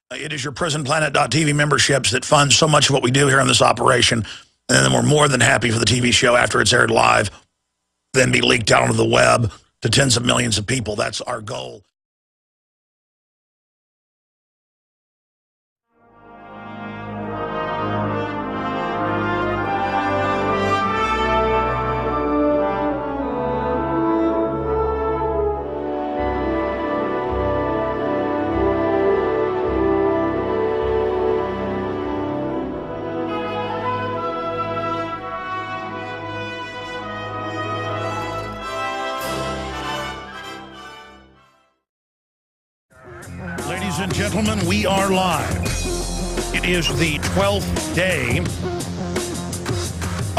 It is your prisonplanet.tv memberships that fund so much of what we do here in this operation. And then we're more than happy for the TV show after it's aired live, then be leaked out onto the web to tens of millions of people. That's our goal. Ladies and gentlemen, we are live. It is the 12th day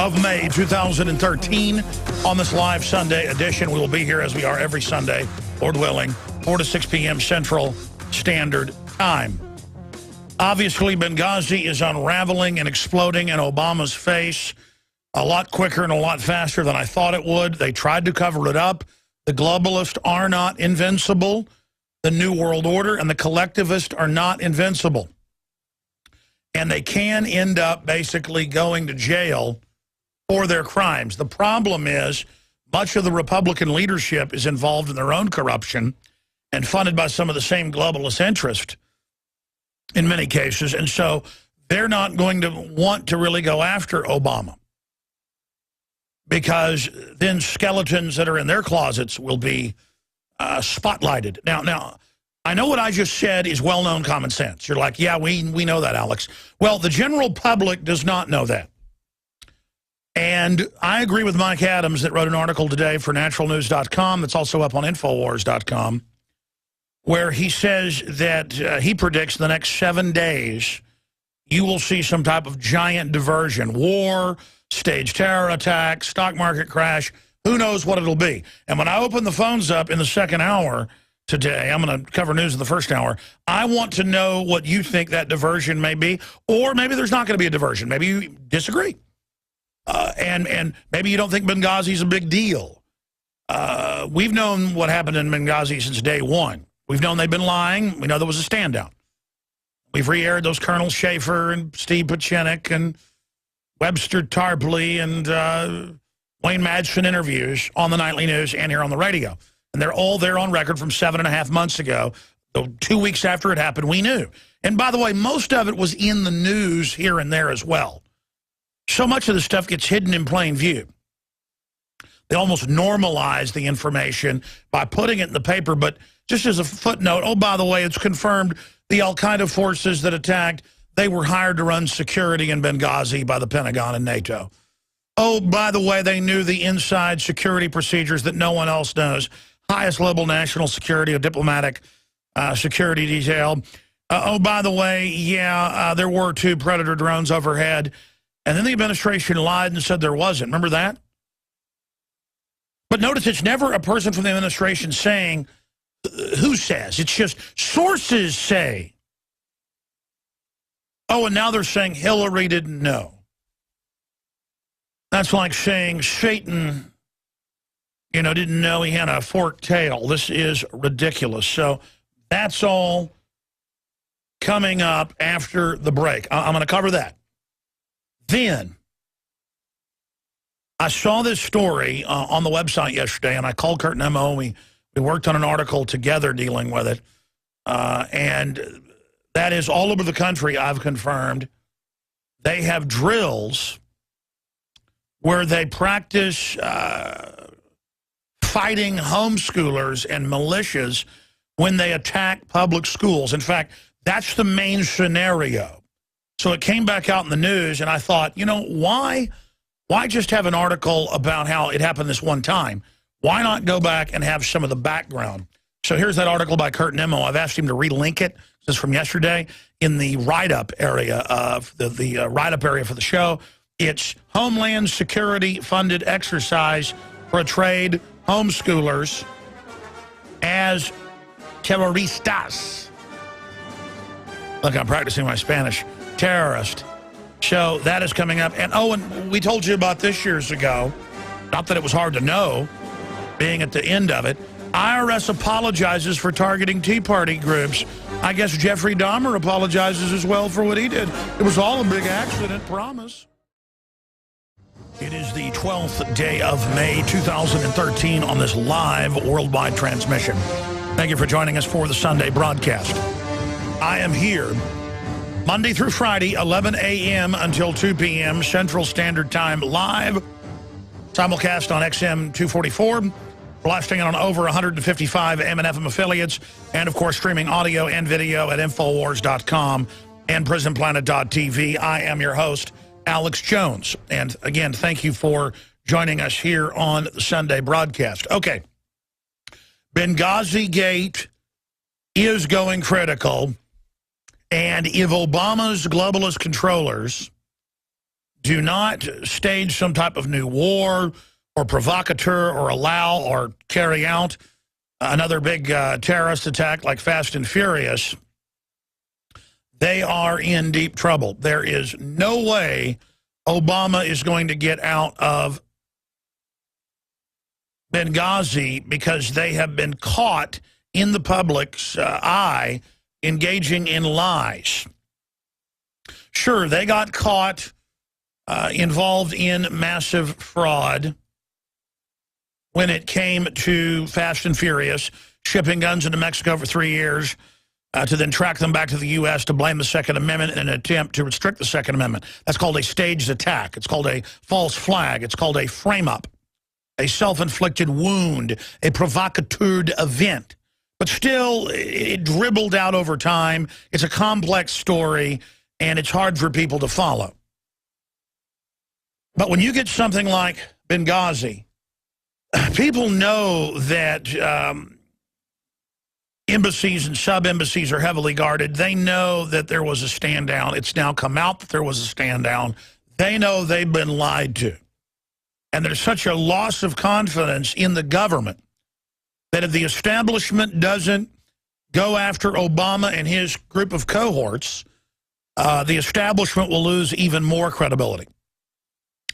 of May 2013 on this live Sunday edition. We will be here as we are every Sunday, Lord willing, 4 to 6 p.m. Central Standard Time. Obviously, Benghazi is unraveling and exploding in Obama's face a lot quicker and a lot faster than I thought it would. They tried to cover it up. The globalists are not invincible. The New World Order and the collectivists are not invincible. And they can end up basically going to jail for their crimes. The problem is much of the Republican leadership is involved in their own corruption and funded by some of the same globalist interests in many cases. And so they're not going to want to really go after Obama, because then skeletons that are in their closets will be spotlighted. Now, I know what I just said is well-known common sense. You're like, yeah, we know that, Alex. Well, the general public does not know that. And I agree with Mike Adams that wrote an article today for naturalnews.com that's also up on Infowars.com, where he says that he predicts the next 7 days you will see some type of giant diversion, war, staged terror attack, stock market crash. Who knows what it'll be? And when I open the phones up in the second hour today, I'm going to cover news in the first hour. I want to know what you think that diversion may be, or maybe there's not going to be a diversion. Maybe you disagree. And maybe you don't think Benghazi is a big deal. We've known what happened in Benghazi since day one. We've known they've been lying. We know there was a stand down. We've re-aired those Colonel Schaefer and Steve Pachinik and Webster Tarpley and Wayne Madsen interviews on the nightly news and here on the radio. And they're all there on record from 7.5 months ago. So 2 weeks after it happened, we knew. And by the way, most of it was in the news here and there as well. So much of the stuff gets hidden in plain view. They almost normalize the information by putting it in the paper. But just as a footnote, oh, by the way, it's confirmed the al-Qaeda forces that attacked, they were hired to run security in Benghazi by the Pentagon and NATO. Oh, by the way, they knew the inside security procedures that no one else knows. Highest level national security, a diplomatic security detail. Oh, by the way, yeah, there were 2 Predator drones overhead. And then the administration lied and said there wasn't. Remember that? But notice it's never a person from the administration saying who says. It's just sources say. Oh, and now they're saying Hillary didn't know. That's like saying Satan, didn't know he had a forked tail. This is ridiculous. So that's all coming up after the break. I'm going to cover that. Then, I saw this story on the website yesterday, and I called Kurt and Emma. We worked on an article together dealing with it. And that is all over the country, I've confirmed. They have drills where they practice fighting homeschoolers and militias when they attack public schools. In fact, that's the main scenario. So it came back out in the news, and I thought, why just have an article about how it happened this one time? Why not go back and have some of the background? So here's that article by Kurt Nemo. I've asked him to relink it. This is from yesterday in the write-up area of the write-up area for the show. It's Homeland Security funded exercise portrayed homeschoolers as terroristas. Look, I'm practicing my Spanish. Terrorist. So that is coming up. And and we told you about this years ago. Not that it was hard to know, being at the end of it. IRS apologizes for targeting Tea Party groups. I guess Jeffrey Dahmer apologizes as well for what he did. It was all a big accident, promise. It is the 12th day of May 2013 on this live worldwide transmission. Thank you for joining us for the Sunday broadcast. I am here Monday through Friday, 11 a.m. until 2 p.m. Central Standard Time, live, simulcast on XM 244, blasting on over 155 AM and FM affiliates, and of course streaming audio and video at Infowars.com and PrisonPlanet.tv. I am your host, Alex Jones. And again, thank you for joining us here on the Sunday broadcast. Okay. Benghazi Gate is going critical. And if Obama's globalist controllers do not stage some type of new war or provocateur or allow or carry out another big terrorist attack like Fast and Furious, they are in deep trouble. There is no way Obama is going to get out of Benghazi because they have been caught in the public's eye engaging in lies. Sure, they got caught involved in massive fraud when it came to Fast and Furious, shipping guns into Mexico for 3 years, to then track them back to the U.S. to blame the Second Amendment in an attempt to restrict the Second Amendment. That's called a staged attack. It's called a false flag. It's called a frame-up, a self-inflicted wound, a provocateur event. But still, it dribbled out over time. It's a complex story, and it's hard for people to follow. But when you get something like Benghazi, people know that embassies and sub-embassies are heavily guarded. They know that there was a stand down. It's now come out that there was a stand down. They know they've been lied to. And there's such a loss of confidence in the government that if the establishment doesn't go after Obama and his group of cohorts, the establishment will lose even more credibility.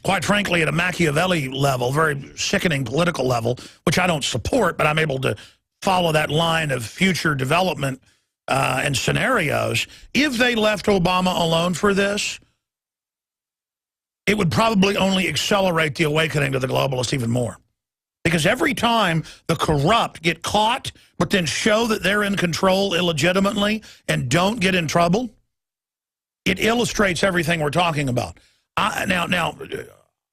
Quite frankly, at a Machiavelli level, very sickening political level, which I don't support, but I'm able to follow that line of future development and scenarios. If they left Obama alone for this, it would probably only accelerate the awakening to the globalists even more. Because every time the corrupt get caught, but then show that they're in control illegitimately and don't get in trouble, it illustrates everything we're talking about. Now,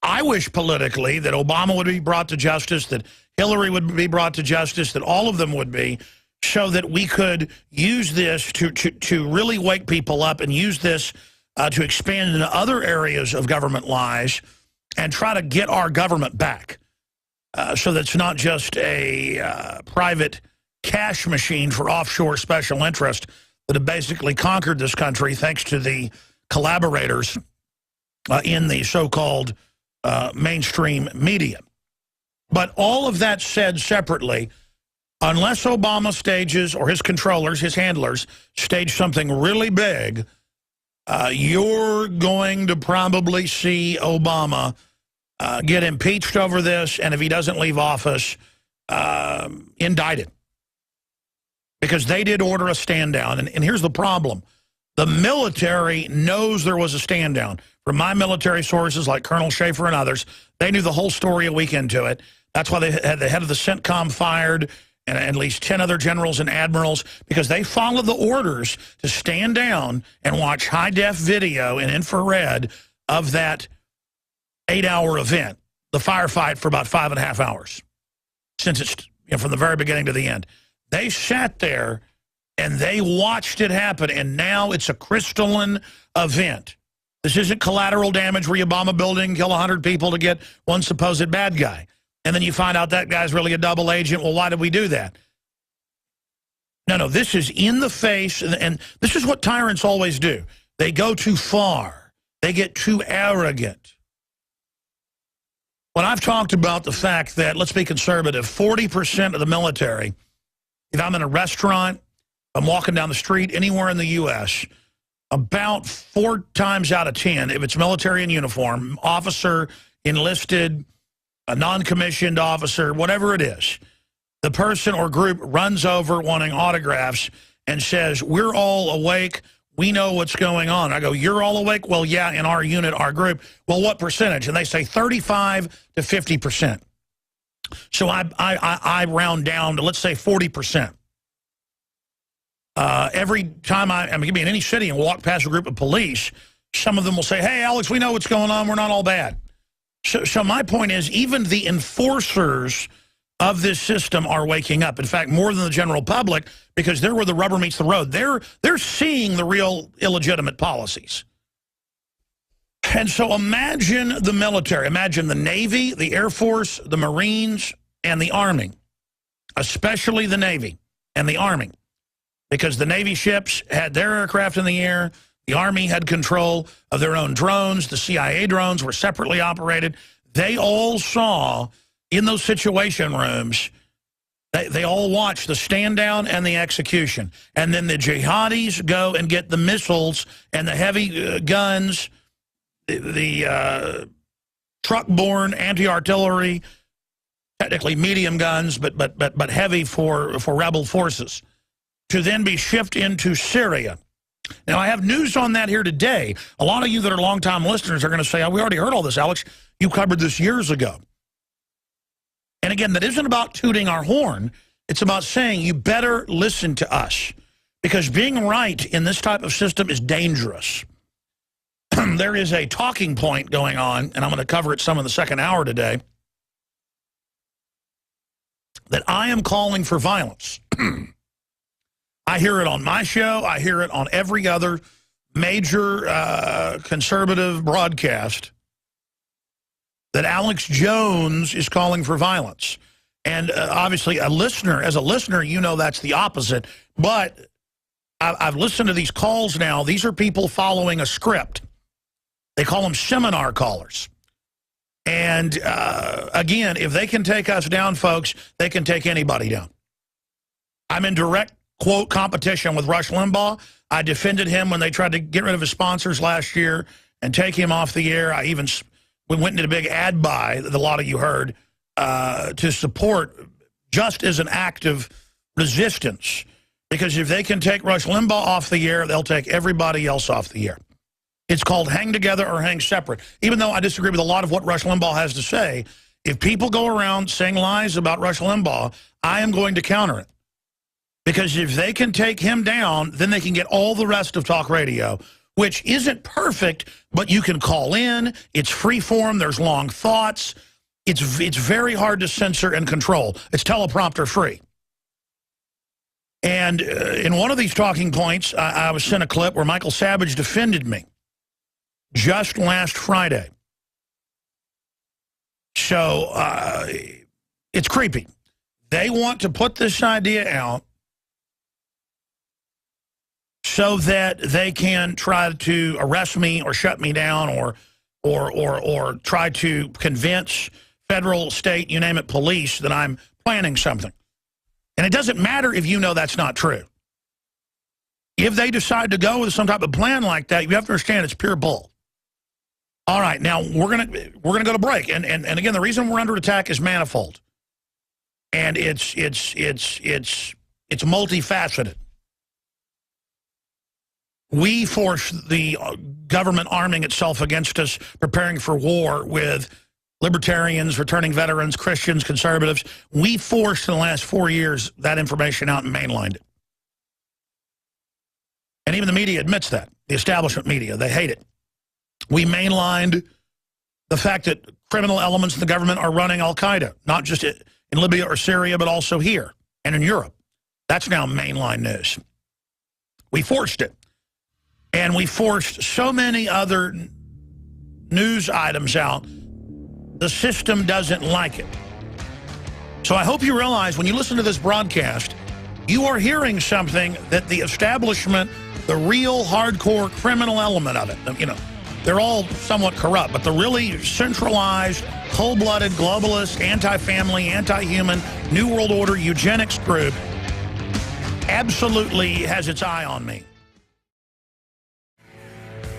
I wish politically that Obama would be brought to justice, that Hillary would be brought to justice, that all of them would be, so that we could use this to really wake people up and use this to expand into other areas of government lies and try to get our government back. So that's not just a private cash machine for offshore special interest that have basically conquered this country thanks to the collaborators in the so-called mainstream media. But all of that said separately, unless Obama stages, or his controllers, his handlers, stage something really big, you're going to probably see Obama get impeached over this, and if he doesn't leave office, indicted. Because they did order a stand down. And here's the problem. The military knows there was a stand down. From my military sources like Colonel Schaefer and others, they knew the whole story a week into it. That's why they had the head of the CENTCOM fired and at least 10 other generals and admirals, because they followed the orders to stand down and watch high-def video in infrared of that 8-hour event, the firefight for about 5.5 hours, since it's from the very beginning to the end. They sat there and they watched it happen, and now it's a crystalline event. This isn't collateral damage where you bomb a building, kill 100 people to get one supposed bad guy. And then you find out that guy's really a double agent. Well, why did we do that? No, this is in the face, and this is what tyrants always do. They go too far. They get too arrogant. When I've talked about the fact that, let's be conservative, 40% of the military, if I'm in a restaurant, I'm walking down the street anywhere in the U.S., about 4 times out of 10, if it's military in uniform, officer, enlisted, a non-commissioned officer, whatever it is, the person or group runs over wanting autographs and says, we're all awake, we know what's going on. I go, you're all awake? Well, yeah, in our unit, our group. Well, what percentage? And they say 35 to 50%. So I round down to, let's say, 40%. Every time I could be in any city and walk past a group of police, some of them will say, hey, Alex, we know what's going on. We're not all bad. So my point is, even the enforcers of this system are waking up. In fact, more than the general public, because they're where the rubber meets the road. They're seeing the real illegitimate policies. And so imagine the military. Imagine the Navy, the Air Force, the Marines, and the Army. Especially the Navy and the Army. Because the Navy ships had their aircraft in the air. The Army had control of their own drones. The CIA drones were separately operated. They all saw, in those situation rooms, they all watched the stand down and the execution. And then the jihadis go and get the missiles and the heavy guns, the truck-borne anti-artillery, technically medium guns, but heavy for rebel forces, to then be shipped into Syria. Now, I have news on that here today. A lot of you that are longtime listeners are going to say, oh, we already heard all this, Alex. You covered this years ago. And again, that isn't about tooting our horn. It's about saying you better listen to us. Because being right in this type of system is dangerous. There is a talking point going on, and I'm going to cover it some in the second hour today, that I am calling for violence. I hear it on my show. I hear it on every other major conservative broadcast, that Alex Jones is calling for violence. And obviously, as a listener, you know that's the opposite. But I've listened to these calls now. These are people following a script. They call them seminar callers. And again, if they can take us down, folks, they can take anybody down. I'm in direct, quote, competition with Rush Limbaugh. I defended him when they tried to get rid of his sponsors last year and take him off the air. We went into a big ad buy that a lot of you heard to support, just as an act of resistance. Because if they can take Rush Limbaugh off the air, they'll take everybody else off the air. It's called hang together or hang separate. Even though I disagree with a lot of what Rush Limbaugh has to say, if people go around saying lies about Rush Limbaugh, I am going to counter it. Because if they can take him down, then they can get all the rest of talk radio, which isn't perfect, but you can call in. It's free form. There's long thoughts. It's very hard to censor and control. It's teleprompter free. And in one of these talking points, I was sent a clip where Michael Savage defended me just last Friday. So it's creepy. They want to put this idea out so that they can try to arrest me or shut me down or try to convince federal, state, you name it, police that I'm planning something. And it doesn't matter if you know that's not true. If they decide to go with some type of plan like that, you have to understand it's pure bull. All right, now we're gonna go to break, and again, the reason we're under attack is manifold, and it's multifaceted. We force the government arming itself against us, preparing for war with libertarians, returning veterans, Christians, conservatives. We forced in the last 4 years that information out and mainlined it. And even the media admits that, the establishment media. They hate it. We mainlined the fact that criminal elements in the government are running al-Qaeda, not just in Libya or Syria, but also here and in Europe. That's now mainline news. We forced it. And we forced so many other news items out. The system doesn't like it. So I hope you realize when you listen to this broadcast, you are hearing something that the establishment, the real hardcore criminal element of it, you know, they're all somewhat corrupt, but the really centralized, cold-blooded, globalist, anti-family, anti-human, New World Order, eugenics group absolutely has its eye on me.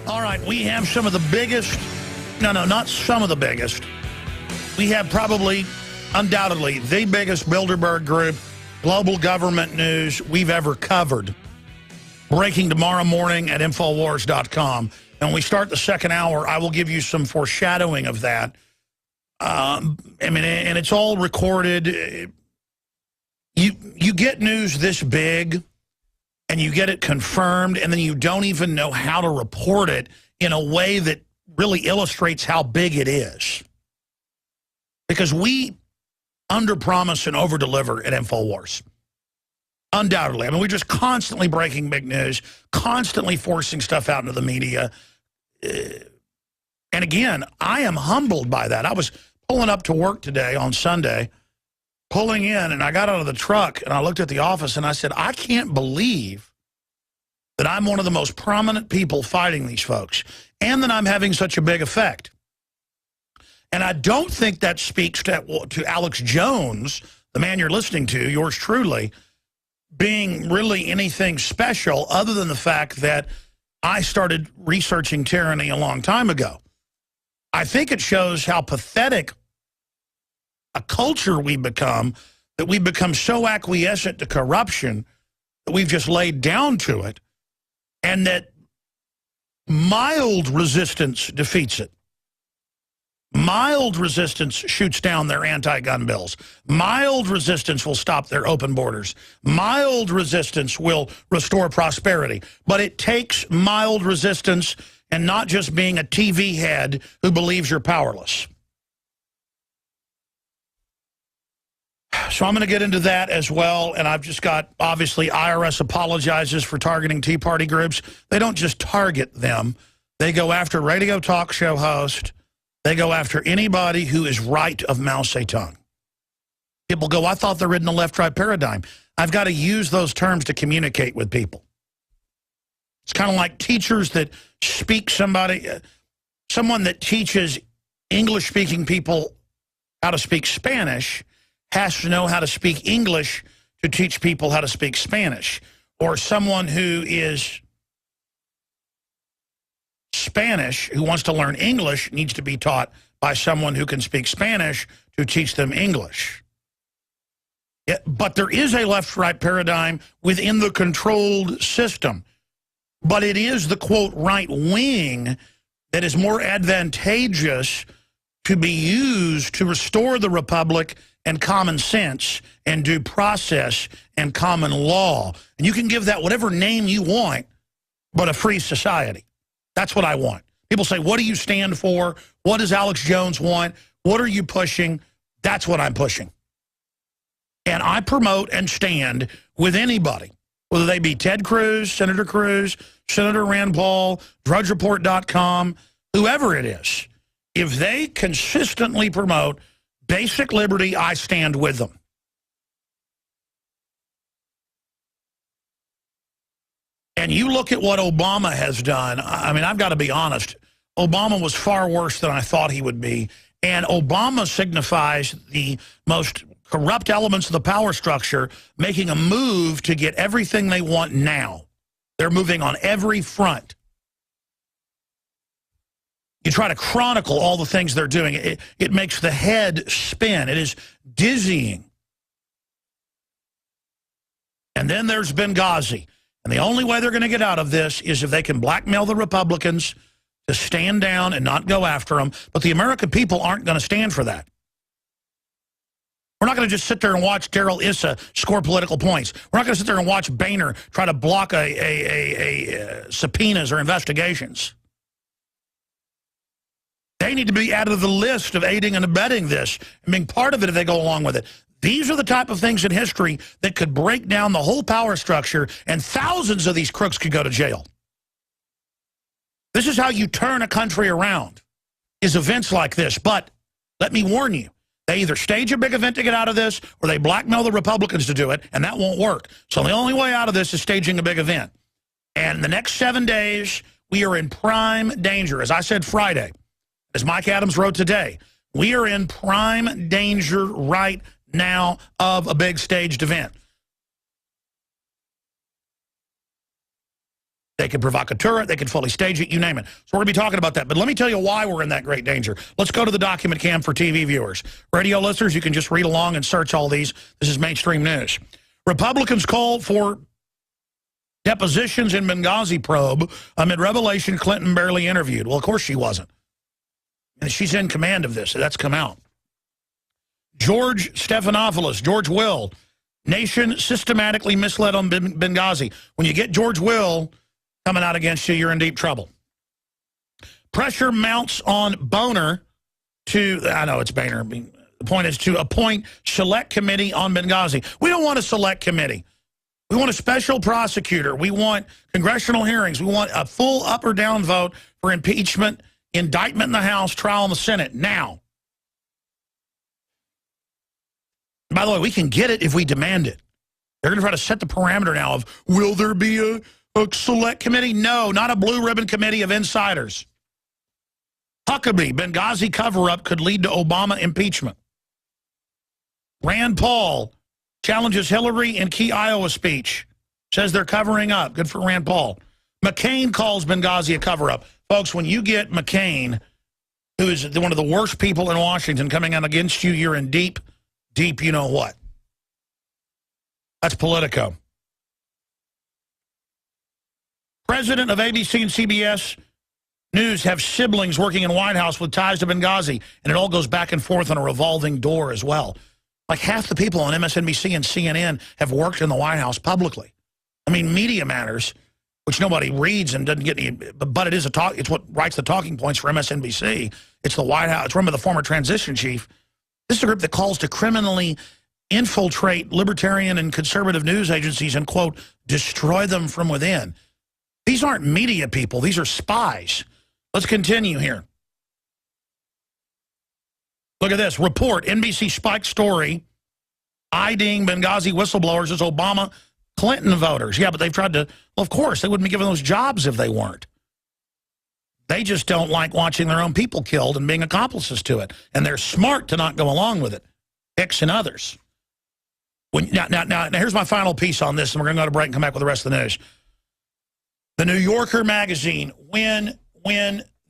All right, we have some of the biggest, no, not some of the biggest. We have probably undoubtedly the biggest Bilderberg group, global government news we've ever covered. Breaking tomorrow morning at Infowars.com. And when we start the second hour, I will give you some foreshadowing of that. And it's all recorded. You get news this big, and you get it confirmed, and then you don't even know how to report it in a way that really illustrates how big it is. Because we underpromise and overdeliver at InfoWars. Undoubtedly. I mean, we're just constantly breaking big news, constantly forcing stuff out into the media. And again, I am humbled by that. I was pulling up to work today on Sunday, pulling in, and I got out of the truck, and I looked at the office, and I said, I can't believe that I'm one of the most prominent people fighting these folks, and that I'm having such a big effect. And I don't think that speaks to Alex Jones, the man you're listening to, yours truly, being really anything special other than the fact that I started researching tyranny a long time ago. I think it shows how pathetic a culture we've become, that we've become so acquiescent to corruption that we've just laid down to it, and that mild resistance defeats it. Mild resistance shoots down their anti-gun bills. Mild resistance will stop their open borders. Mild resistance will restore prosperity. But it takes mild resistance and not just being a TV head who believes you're powerless. So I'm going to get into that as well. And I've just got, obviously, IRS apologizes for targeting Tea Party groups. They don't just target them. They go after radio talk show hosts. They go after anybody who is right of Mao Zedong. People go, I thought they're in the left-right paradigm. I've got to use those terms to communicate with people. It's kind of like teachers that speak someone that teaches English-speaking people how to speak Spanish has to know how to speak English to teach people how to speak Spanish. Or someone who is Spanish, who wants to learn English, needs to be taught by someone who can speak Spanish to teach them English. Yeah, but there is a left-right paradigm within the controlled system. But it is the, quote, right wing that is more advantageous to be used to restore the republic and common sense and due process and common law. And you can give that whatever name you want, but a free society. That's what I want. People say, what do you stand for? What does Alex Jones want? What are you pushing? That's what I'm pushing. And I promote and stand with anybody, whether they be Ted Cruz, Senator Rand Paul, DrudgeReport.com, whoever it is. If they consistently promote basic liberty, I stand with them. And you look at what Obama has done. I mean, I've got to be honest. Obama was far worse than I thought he would be. And Obama signifies the most corrupt elements of the power structure making a move to get everything they want now. They're moving on every front. You try to chronicle all the things they're doing. It makes the head spin. It is dizzying. And then there's Benghazi. And the only way they're going to get out of this is if they can blackmail the Republicans to stand down and not go after them. But the American people aren't going to stand for that. We're not going to just sit there and watch Darrell Issa score political points. We're not going to sit there and watch Boehner try to block subpoenas or investigations. They need to be added to the list of aiding and abetting this and being part of it if they go along with it. These are the type of things in history that could break down the whole power structure, and thousands of these crooks could go to jail. This is how you turn a country around, is events like this. But let me warn you, they either stage a big event to get out of this, or they blackmail the Republicans to do it, and that won't work. So the only way out of this is staging a big event. And the next 7 days, we are in prime danger. As I said Friday, as Mike Adams wrote today, we are in prime danger right now of a big staged event. They could provocateur it. They could fully stage it. You name it. So we're going to be talking about that. But let me tell you why we're in that great danger. Let's go to the document cam for TV viewers. Radio listeners, you can just read along and search all these. This is mainstream news. Republicans call for depositions in Benghazi probe amid revelation Clinton barely interviewed. Well, of course she wasn't. And she's in command of this. So that's come out. George Stephanopoulos, George Will, nation systematically misled on Benghazi. When you get George Will coming out against you, you're in deep trouble. Pressure mounts on Boehner to, I know it's Boehner, the point is to appoint select committee on Benghazi. We don't want a select committee. We want a special prosecutor. We want congressional hearings. We want a full up or down vote for impeachment, indictment in the House, trial in the Senate now. By the way, we can get it if we demand it. They're going to try to set the parameter now of, will there be a select committee? No, not a blue ribbon committee of insiders. Huckabee, Benghazi cover-up could lead to Obama impeachment. Rand Paul challenges Hillary in key Iowa speech. Says they're covering up. Good for Rand Paul. McCain calls Benghazi a cover-up. Folks, when you get McCain, who is one of the worst people in Washington, coming out against you, you're in deep you know what. That's Politico. President of ABC and CBS News have siblings working in White House with ties to Benghazi, and it all goes back and forth on a revolving door as well. Like half the people on MSNBC and CNN have worked in the White House publicly. I mean, Media Matters, which nobody reads and doesn't get any, but it is it's what writes the talking points for MSNBC. It's the White House. It's run by the former transition chief. This is a group that calls to criminally infiltrate libertarian and conservative news agencies and, quote, destroy them from within. These aren't media people. These are spies. Let's continue here. Look at this. Report, NBC spiked story, IDing Benghazi whistleblowers as Obama Clinton voters. Yeah, but they've tried to, well, of course, they wouldn't be given those jobs if they weren't. They just don't like watching their own people killed and being accomplices to it. And they're smart to not go along with it. Hicks and others. Now, here's my final piece on this, and we're going to go to break and come back with the rest of the news. The New Yorker magazine, when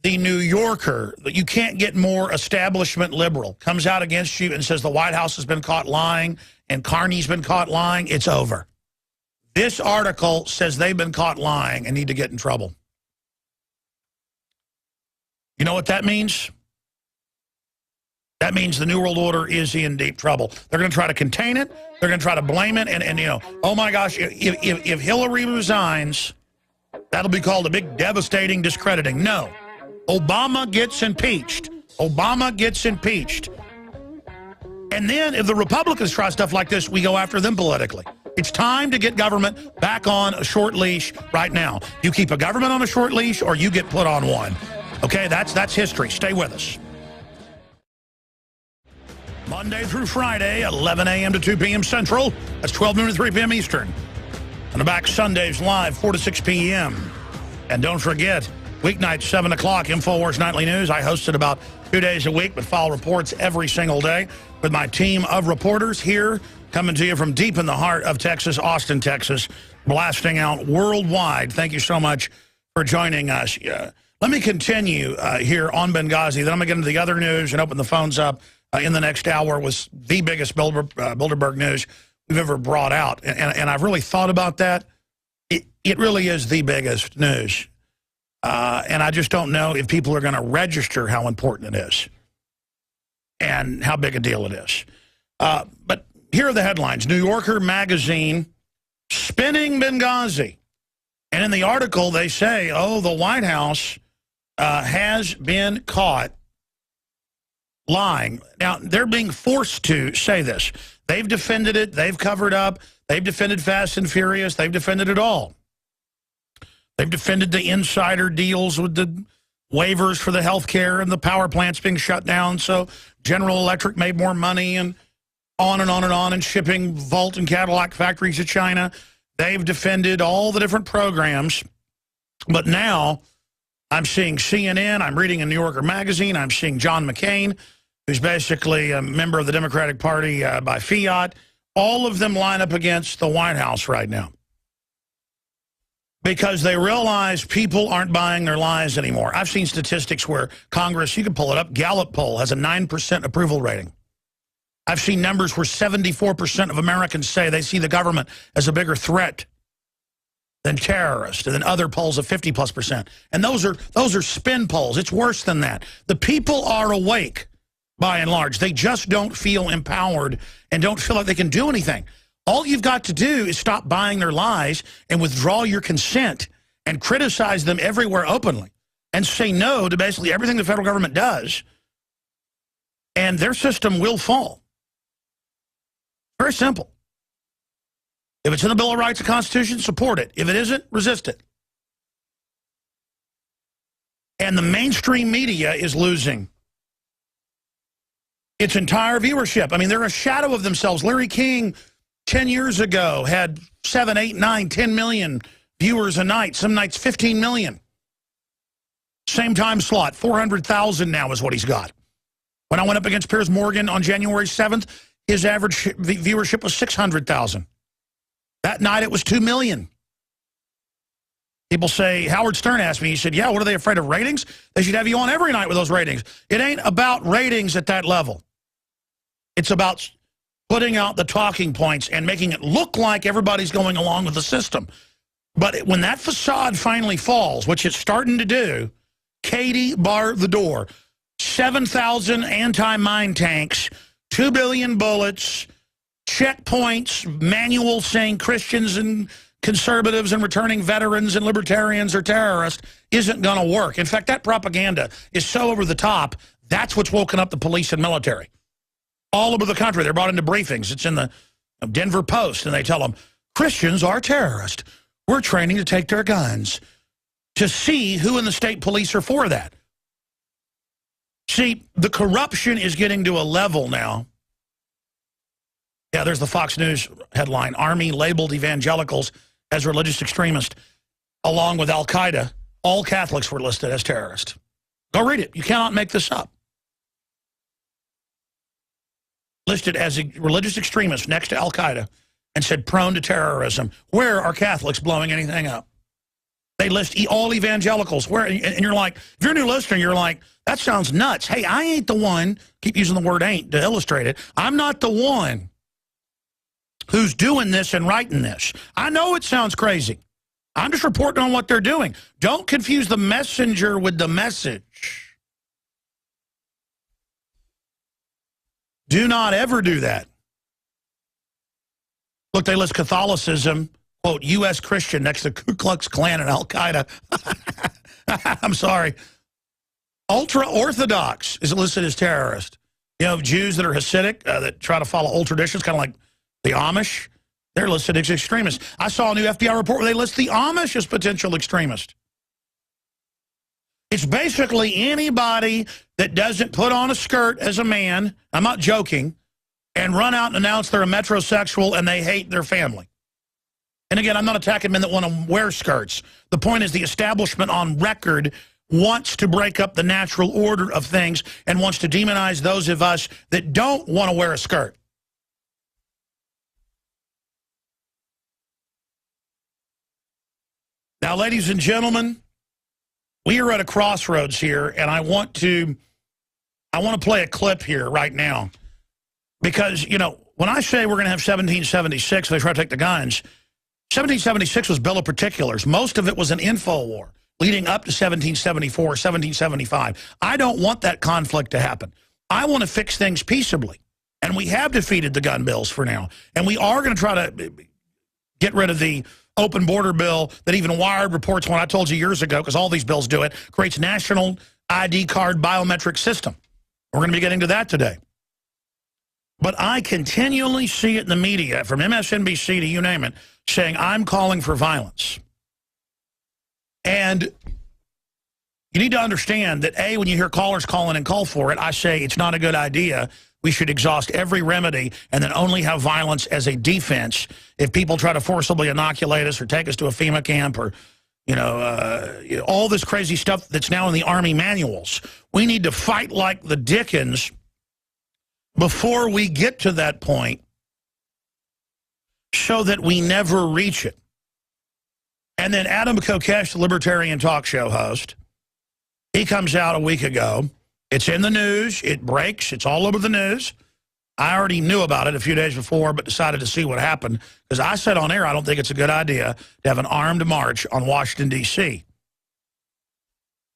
the New Yorker, you can't get more establishment liberal, comes out against you and says the White House has been caught lying and Carney's been caught lying, it's over. This article says they've been caught lying and need to get in trouble. You know what that means? That means the New World Order is in deep trouble. They're going to try to contain it. They're going to try to blame it. And you know, oh my gosh, if Hillary resigns, that'll be called a big devastating discrediting. No. Obama gets impeached. Obama gets impeached. And then if the Republicans try stuff like this, we go after them politically. It's time to get government back on a short leash right now. You keep a government on a short leash or you get put on one. Okay, that's history. Stay with us. Monday through Friday, 11 a.m. to 2 p.m. Central. That's 12 noon to 3 p.m. Eastern. And the back Sundays live, 4 to 6 p.m. And don't forget, weeknights, 7 o'clock, InfoWars Nightly News. I host it about 2 days a week, but file reports every single day with my team of reporters here, coming to you from deep in the heart of Texas, Austin, Texas, blasting out worldwide. Thank you so much for joining us. Let me continue here on Benghazi. Then I'm going to get into the other news and open the phones up in the next hour with the biggest Bilderberg news we've ever brought out. And I've really thought about that. It really is the biggest news. And I just don't know if people are going to register how important it is and how big a deal it is. But here are the headlines. New Yorker magazine spinning Benghazi. And in the article, they say, oh, the White House has been caught lying. Now, they're being forced to say this. They've defended it. They've covered up. They've defended Fast and Furious. They've defended it all. They've defended the insider deals with the waivers for the health care and the power plants being shut down. So General Electric made more money and on and on and on, and shipping Volt and Cadillac factories to China. They've defended all the different programs. But now I'm seeing CNN. I'm reading a New Yorker magazine. I'm seeing John McCain, who's basically a member of the Democratic Party by fiat. All of them line up against the White House right now. because they realize people aren't buying their lies anymore. I've seen statistics where Congress, you can pull it up, Gallup poll has a 9% approval rating. I've seen numbers where 74% of Americans say they see the government as a bigger threat than terrorists, and then other polls of 50+%. And those are spin polls. It's worse than that. The people are awake, by and large. They just don't feel empowered and don't feel like they can do anything. All you've got to do is stop buying their lies and withdraw your consent and criticize them everywhere openly and say no to basically everything the federal government does, and their system will fall. Very simple. If it's in the Bill of Rights and Constitution, support it. If it isn't, resist it. And the mainstream media is losing its entire viewership. I mean, they're a shadow of themselves. Larry King, 10 years ago, had 7, 8, 9, 10 million viewers a night. Some nights, 15 million. Same time slot, 400,000 now is what he's got. When I went up against Piers Morgan on January 7th, his average viewership was 600,000. That night, it was 2 million. People say, Howard Stern asked me, he said, yeah, what are they afraid of, ratings? They should have you on every night with those ratings. It ain't about ratings at that level. It's about putting out the talking points and making it look like everybody's going along with the system. But when that facade finally falls, which it's starting to do, Katie barred the door. 7,000 anti-mine tanks, 2 billion bullets, checkpoints, manuals saying Christians and conservatives and returning veterans and libertarians are terrorists isn't going to work. In fact, that propaganda is so over the top, that's what's woken up the police and military. All over the country, they're brought into briefings. It's in the Denver Post, and they tell them, Christians are terrorists. We're training to take their guns. To see who in the state police are for that. See, the corruption is getting to a level now. Yeah, there's the Fox News headline. Army labeled evangelicals as religious extremists, along with Al-Qaeda. All Catholics were listed as terrorists. Go read it. You cannot make this up. Listed as a religious extremist next to Al-Qaeda and said prone to terrorism. Where are Catholics blowing anything up? They list all evangelicals. Where? And you're like, if you're a new listener, you're like, that sounds nuts. Hey, I ain't the one, keep using the word ain't to illustrate it. I'm not the one who's doing this and writing this. I know it sounds crazy. I'm just reporting on what they're doing. Don't confuse the messenger with the message. Do not ever do that. Look, they list Catholicism, quote, U.S. Christian next to Ku Klux Klan and Al-Qaeda. I'm sorry. Ultra-Orthodox is listed as terrorist. You know, Jews that are Hasidic, that try to follow old traditions, kind of like the Amish, they're listed as extremists. I saw a new FBI report where they list the Amish as potential extremists. It's basically anybody that doesn't put on a skirt as a man, I'm not joking, and run out and announce they're a metrosexual and they hate their family. And again, I'm not attacking men that want to wear skirts. The point is the establishment on record wants to break up the natural order of things and wants to demonize those of us that don't want to wear a skirt. Now, ladies and gentlemen, we are at a crossroads here, and I want to play a clip here right now. Because, you know, when I say we're going to have 1776, they try to take the guns, 1776 was Bill of Particulars. Most of it was an info war leading up to 1774, 1775. I don't want that conflict to happen. I want to fix things peaceably. And we have defeated the gun bills for now. And we are going to try to get rid of the open border bill that even Wired reports, when I told you years ago, because all these bills do it, creates national ID card biometric system. We're going to be getting to that today. But I continually see it in the media, from MSNBC to you name it, saying I'm calling for violence. And you need to understand that, A, when you hear callers calling and call for it, I say it's not a good idea. We should exhaust every remedy and then only have violence as a defense if people try to forcibly inoculate us or take us to a FEMA camp or, you know, all this crazy stuff that's now in the Army manuals. We need to fight like the Dickens before we get to that point so that we never reach it. And then Adam Kokesh, the libertarian talk show host, he comes out a week ago. It's in the news. It breaks. It's all over the news. I already knew about it a few days before, but decided to see what happened. Because I said on air, I don't think it's a good idea to have an armed march on Washington, D.C.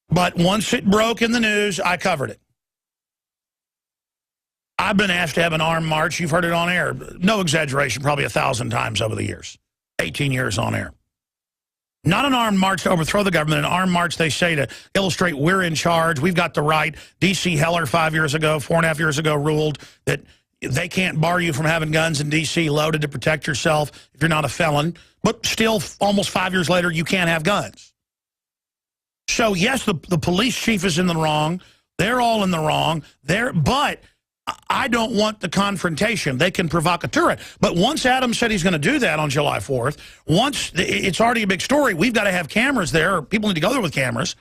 But once it broke in the news, I covered it. I've been asked to have an armed march. You've heard it on air. No exaggeration, probably 1,000 times over the years. 18 years on air. Not an armed march to overthrow the government. An armed march, they say, to illustrate we're in charge. We've got the right. D.C. Heller 5 years ago, 4.5 years ago, ruled that they can't bar you from having guns in D.C. loaded to protect yourself if you're not a felon. But still, almost 5 years later, you can't have guns. So, yes, the police chief is in the wrong. They're all in the wrong. But I don't want the confrontation. They can provocateur it. But once Adam said he's going to do that on July 4th, once it's already a big story, we've got to have cameras there, or people need to go there with cameras,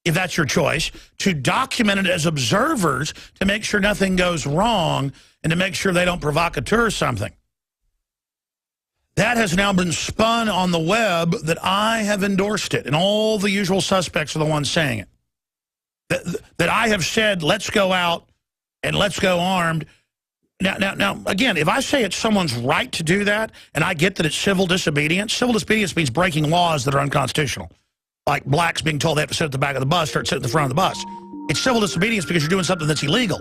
if that's your choice, to document it as observers to make sure nothing goes wrong and to make sure they don't provocateur something. That has now been spun on the web that I have endorsed it, and all the usual suspects are the ones saying it. That I have said, let's go out and let's go armed. Now, again, if I say it's someone's right to do that, and I get that it's civil disobedience means breaking laws that are unconstitutional. Like blacks being told they have to sit at the back of the bus or sit at the front of the bus. It's civil disobedience because you're doing something that's illegal.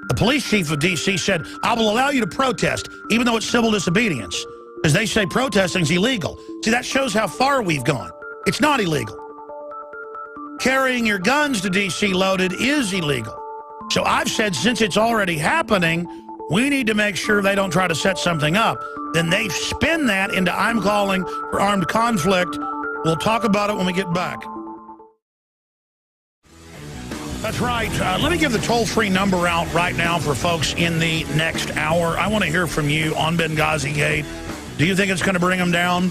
The police chief of D.C. said, I will allow you to protest, even though it's civil disobedience. Because they say protesting is illegal. See, that shows how far we've gone. It's not illegal. Carrying your guns to D.C. loaded is illegal. So I've said, since it's already happening, we need to make sure they don't try to set something up. Then they spin that into I'm calling for armed conflict. We'll talk about it when we get back. That's right. Let me give the toll-free number out right now for folks in the next hour. I want to hear from you on Benghazi Gate. Do you think it's going to bring them down?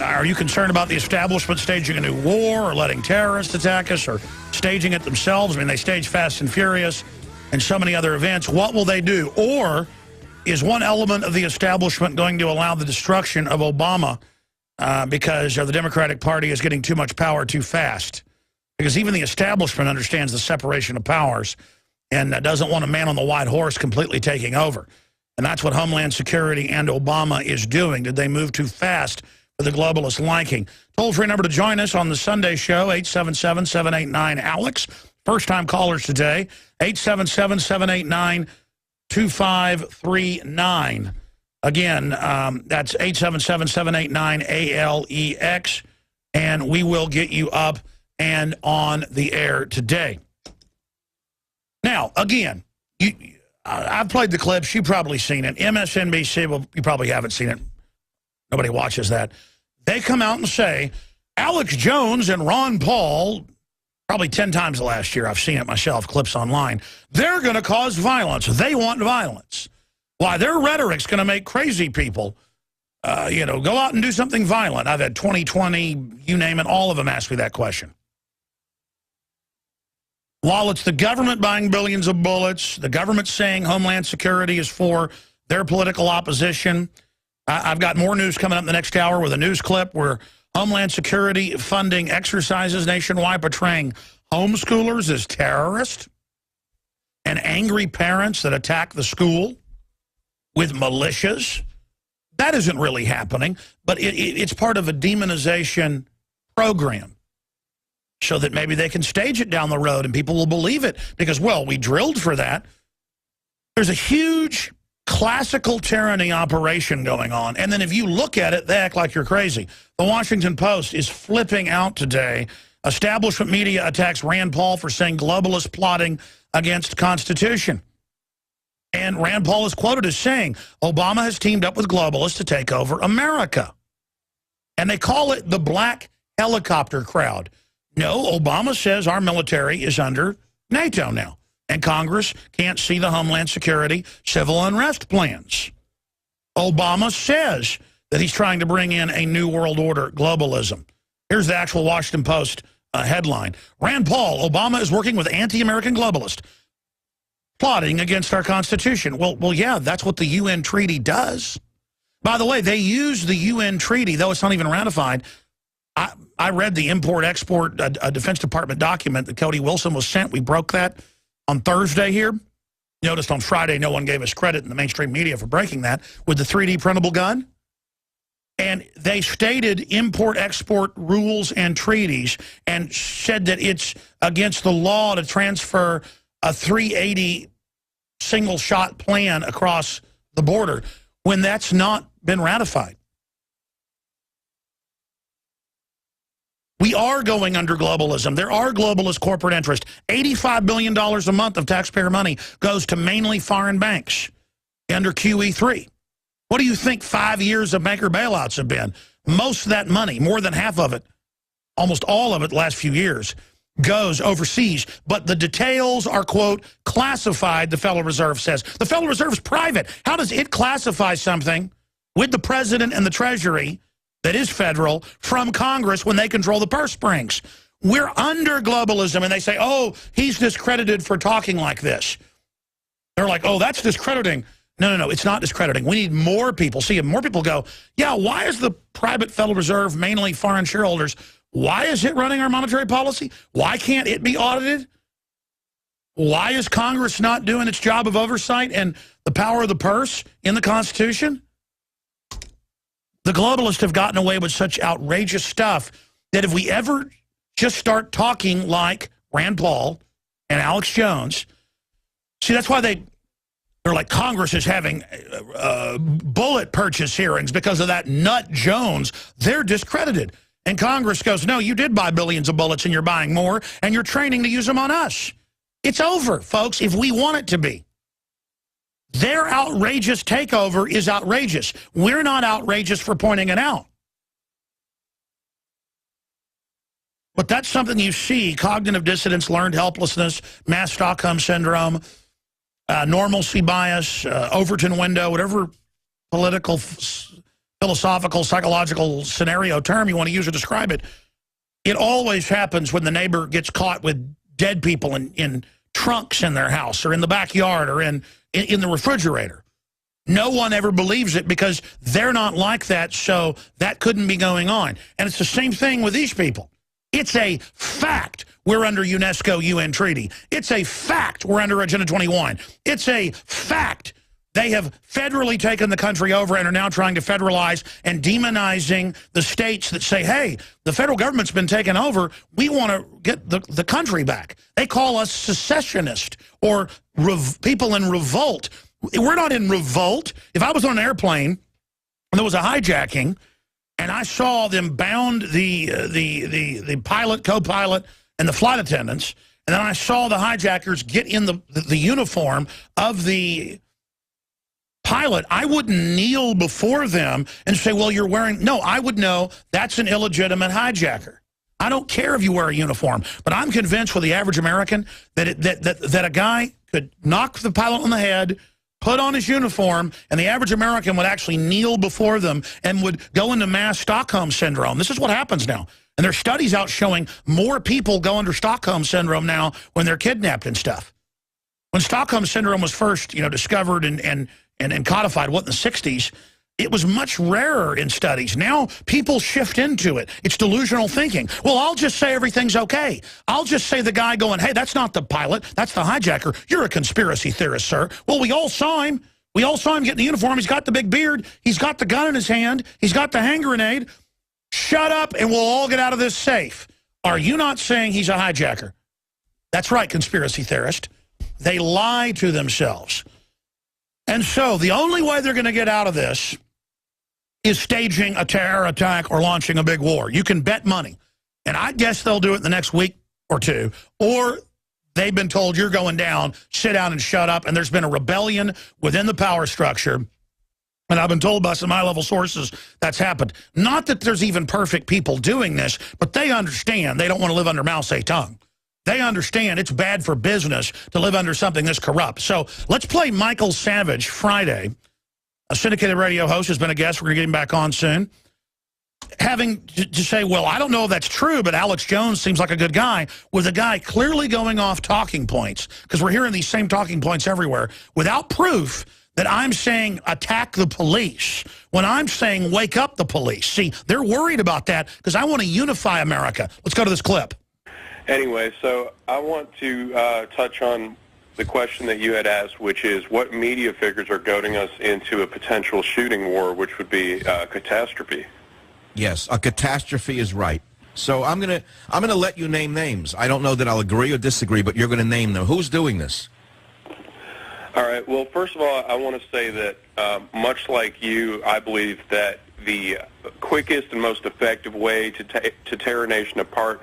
Are you concerned about the establishment staging a new war or letting terrorists attack us or staging it themselves? I mean, they stage Fast and Furious and so many other events. What will they do? Or is one element of the establishment going to allow the destruction of Obama because the Democratic Party is getting too much power too fast? Because even the establishment understands the separation of powers and doesn't want a man on the white horse completely taking over. And that's what Homeland Security and Obama is doing. Did they move too fast for the globalist liking? Toll-free number to join us on the Sunday show, 877-789-ALEX. First-time callers today, 877-789-2539. Again, that's 877-789-ALEX, and we will get you up and on the air today. Now, again, I've played the clips. You've probably seen it. MSNBC, well, you probably haven't seen it. Nobody watches that. They come out and say, Alex Jones and Ron Paul, probably 10 times last year, I've seen it myself, clips online, they're going to cause violence. They want violence. Why, their rhetoric's going to make crazy people, go out and do something violent. I've had 2020, you name it, all of them ask me that question. While it's the government buying billions of bullets, the government saying Homeland Security is for their political opposition, I've got more news coming up in the next hour with a news clip where Homeland Security funding exercises nationwide portraying homeschoolers as terrorists and angry parents that attack the school with militias. That isn't really happening, but it's part of a demonization program so that maybe they can stage it down the road and people will believe it because, well, we drilled for that. There's a huge classical tyranny operation going on. And then if you look at it, they act like you're crazy. The Washington Post is flipping out today. Establishment media attacks Rand Paul for saying globalists plotting against Constitution. And Rand Paul is quoted as saying, Obama has teamed up with globalists to take over America. And they call it the black helicopter crowd. No, Obama says our military is under NATO now. And Congress can't see the Homeland Security civil unrest plans. Obama says that he's trying to bring in a new world order, globalism. Here's the actual Washington Post headline. Rand Paul, Obama is working with anti-American globalists, plotting against our Constitution. Well, yeah, that's what the UN treaty does. By the way, they use the UN treaty, though it's not even ratified, I read the import-export Defense Department document that Cody Wilson was sent. We broke that on Thursday here. Noticed on Friday no one gave us credit in the mainstream media for breaking that with the 3D printable gun. And they stated import-export rules and treaties and said that it's against the law to transfer a 380 single-shot plan across the border when that's not been ratified. We are going under globalism. There are globalist corporate interests. $85 billion a month of taxpayer money goes to mainly foreign banks under QE3. What do you think 5 years of banker bailouts have been? Most of that money, more than half of it, almost all of it the last few years, goes overseas. But the details are, quote, classified, the Federal Reserve says. The Federal Reserve is private. How does it classify something with the president and the Treasury that is federal from Congress when they control the purse strings? We're under globalism, and they say, oh, he's discredited for talking like this. They're like, oh, that's discrediting. No, it's not discrediting. We need more people. See, if more people go, yeah, why is the private Federal Reserve mainly foreign shareholders? Why is it running our monetary policy? Why can't it be audited? Why is Congress not doing its job of oversight and the power of the purse in the Constitution? The globalists have gotten away with such outrageous stuff that if we ever just start talking like Rand Paul and Alex Jones, see, that's why they're like, Congress is having bullet purchase hearings because of that nut Jones. They're discredited. And Congress goes, no, you did buy billions of bullets and you're buying more and you're training to use them on us. It's over, folks, if we want it to be. Their outrageous takeover is outrageous. We're not outrageous for pointing it out. But that's something you see: cognitive dissonance, learned helplessness, mass Stockholm syndrome, normalcy bias, Overton window, whatever political, philosophical, psychological scenario term you want to use to describe it. It always happens when the neighbor gets caught with dead people in trunks in their house or in the backyard or in the refrigerator. No one ever believes it because they're not like that, so that couldn't be going on. And it's the same thing with these people. It's a fact we're under UNESCO UN treaty. It's a fact we're under Agenda 21. It's a fact they have federally taken the country over and are now trying to federalize and demonizing the states that say, hey, the federal government's been taken over. We want to get the country back. They call us secessionist or people in revolt. We're not in revolt. If I was on an airplane and there was a hijacking and I saw them bound the pilot, co-pilot, and the flight attendants, and then I saw the hijackers get in the uniform of the pilot, I wouldn't kneel before them and say, well, you're wearing... No, I would know that's an illegitimate hijacker. I don't care if you wear a uniform, but I'm convinced with the average American that a guy could knock the pilot on the head, put on his uniform, and the average American would actually kneel before them and would go into mass Stockholm syndrome. This is what happens now. And there's studies out showing more people go under Stockholm syndrome now when they're kidnapped and stuff. When Stockholm syndrome was first, discovered and codified, what, in the 60s, it was much rarer in studies. Now people shift into it. It's delusional thinking. Well, I'll just say everything's okay. I'll just say the guy going, hey, that's not the pilot, that's the hijacker. You're a conspiracy theorist, sir. Well, we all saw him. We all saw him get in the uniform. He's got the big beard. He's got the gun in his hand. He's got the hand grenade. Shut up and we'll all get out of this safe. Are you not saying he's a hijacker? That's right, conspiracy theorist. They lie to themselves. And so the only way they're going to get out of this is staging a terror attack or launching a big war. You can bet money. And I guess they'll do it in the next week or two. Or they've been told, you're going down, sit down and shut up. And there's been a rebellion within the power structure. And I've been told by some high-level sources that's happened. Not that there's even perfect people doing this, but they understand they don't want to live under Mao Zedong. They understand it's bad for business to live under something this corrupt. So let's play Michael Savage Friday, a syndicated radio host, has been a guest. We're going to get him back on soon. Having to say, well, I don't know if that's true, but Alex Jones seems like a good guy, with a guy clearly going off talking points, because we're hearing these same talking points everywhere, without proof that I'm saying attack the police when I'm saying wake up the police. See, they're worried about that because I want to unify America. Let's go to this clip. Anyway, so I want to touch on the question that you had asked, which is what media figures are goading us into a potential shooting war, which would be a catastrophe. Yes, a catastrophe is right. So I'm gonna let you name names. I don't know that I'll agree or disagree, but you're going to name them. Who's doing this? All right. Well, first of all, I want to say that much like you, I believe that the quickest and most effective way to tear a nation apart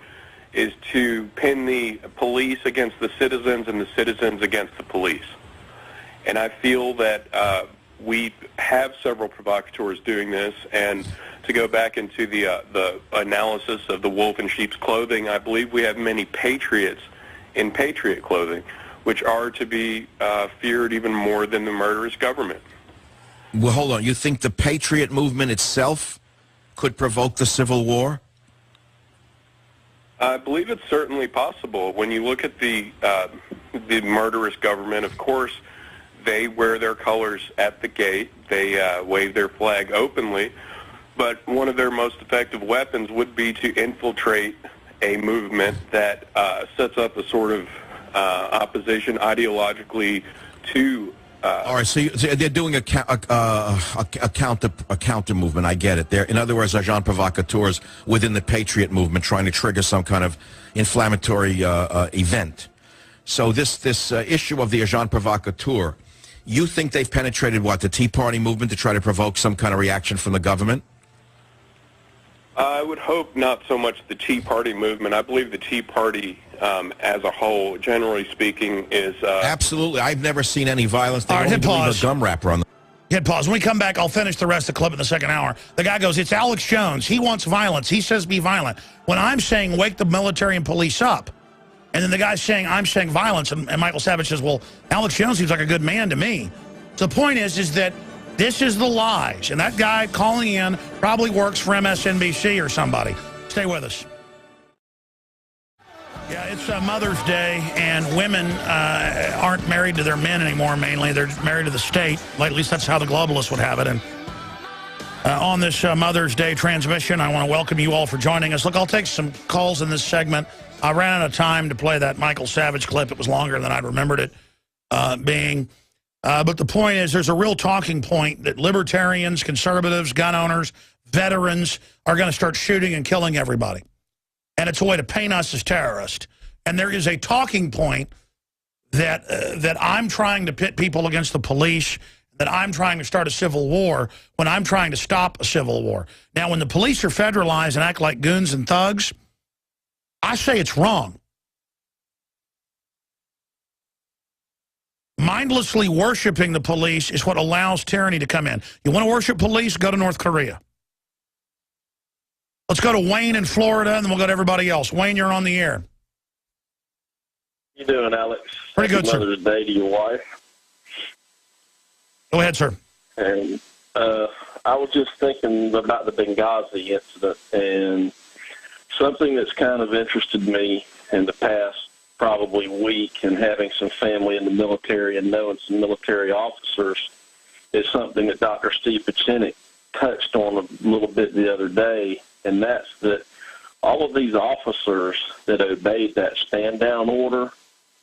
is to pin the police against the citizens and the citizens against the police. And I feel that we have several provocateurs doing this. And to go back into the analysis of the wolf in sheep's clothing, I believe we have many patriots in patriot clothing, which are to be feared even more than the murderous government. Well, hold on. You think the patriot movement itself could provoke the Civil War? I believe it's certainly possible. When you look at the murderous government, of course, they wear their colors at the gate. They wave their flag openly. But one of their most effective weapons would be to infiltrate a movement that sets up a sort of opposition ideologically to... All right, so they're doing a counter movement. I get it. They're, in other words, agents provocateurs within the patriot movement, trying to trigger some kind of inflammatory event. So this issue of the agent provocateur, you think they've penetrated what, the Tea Party movement, to try to provoke some kind of reaction from the government? I would hope not so much the Tea Party movement. I believe the Tea Party as a whole, generally speaking, is... Absolutely. I've never seen any violence. They All right, only hit believe pause. a gum wrapper on them. Hit pause. When we come back, I'll finish the rest of the clip in the second hour. The guy goes, it's Alex Jones. He wants violence. He says be violent. When I'm saying wake the military and police up, and then the guy's saying I'm saying violence, and Michael Savage says, well, Alex Jones seems like a good man to me. So the point is that this is the lies. And that guy calling in probably works for MSNBC or somebody. Stay with us. Yeah, it's Mother's Day, and women aren't married to their men anymore, mainly. They're married to the state. At least that's how the globalists would have it. And on this Mother's Day transmission, I want to welcome you all for joining us. Look, I'll take some calls in this segment. I ran out of time to play that Michael Savage clip. It was longer than I'd remembered it being. But the point is, there's a real talking point that libertarians, conservatives, gun owners, veterans are going to start shooting and killing everybody. And it's a way to paint us as terrorists. And there is a talking point that that I'm trying to pit people against the police, that I'm trying to start a civil war when I'm trying to stop a civil war. Now, when the police are federalized and act like goons and thugs, I say it's wrong. Mindlessly worshiping the police is what allows tyranny to come in. You want to worship police? Go to North Korea. Let's go to Wayne in Florida, and then we'll go to everybody else. Wayne, you're on the air. You doing, Alex? Pretty good, sir. Mother's Day to your wife. Go ahead, sir. And I was just thinking about the Benghazi incident, and something that's kind of interested me in the past probably week, and having some family in the military and knowing some military officers, is something that Dr. Steve Pachinik touched on a little bit the other day, and that's that all of these officers that obeyed that stand-down order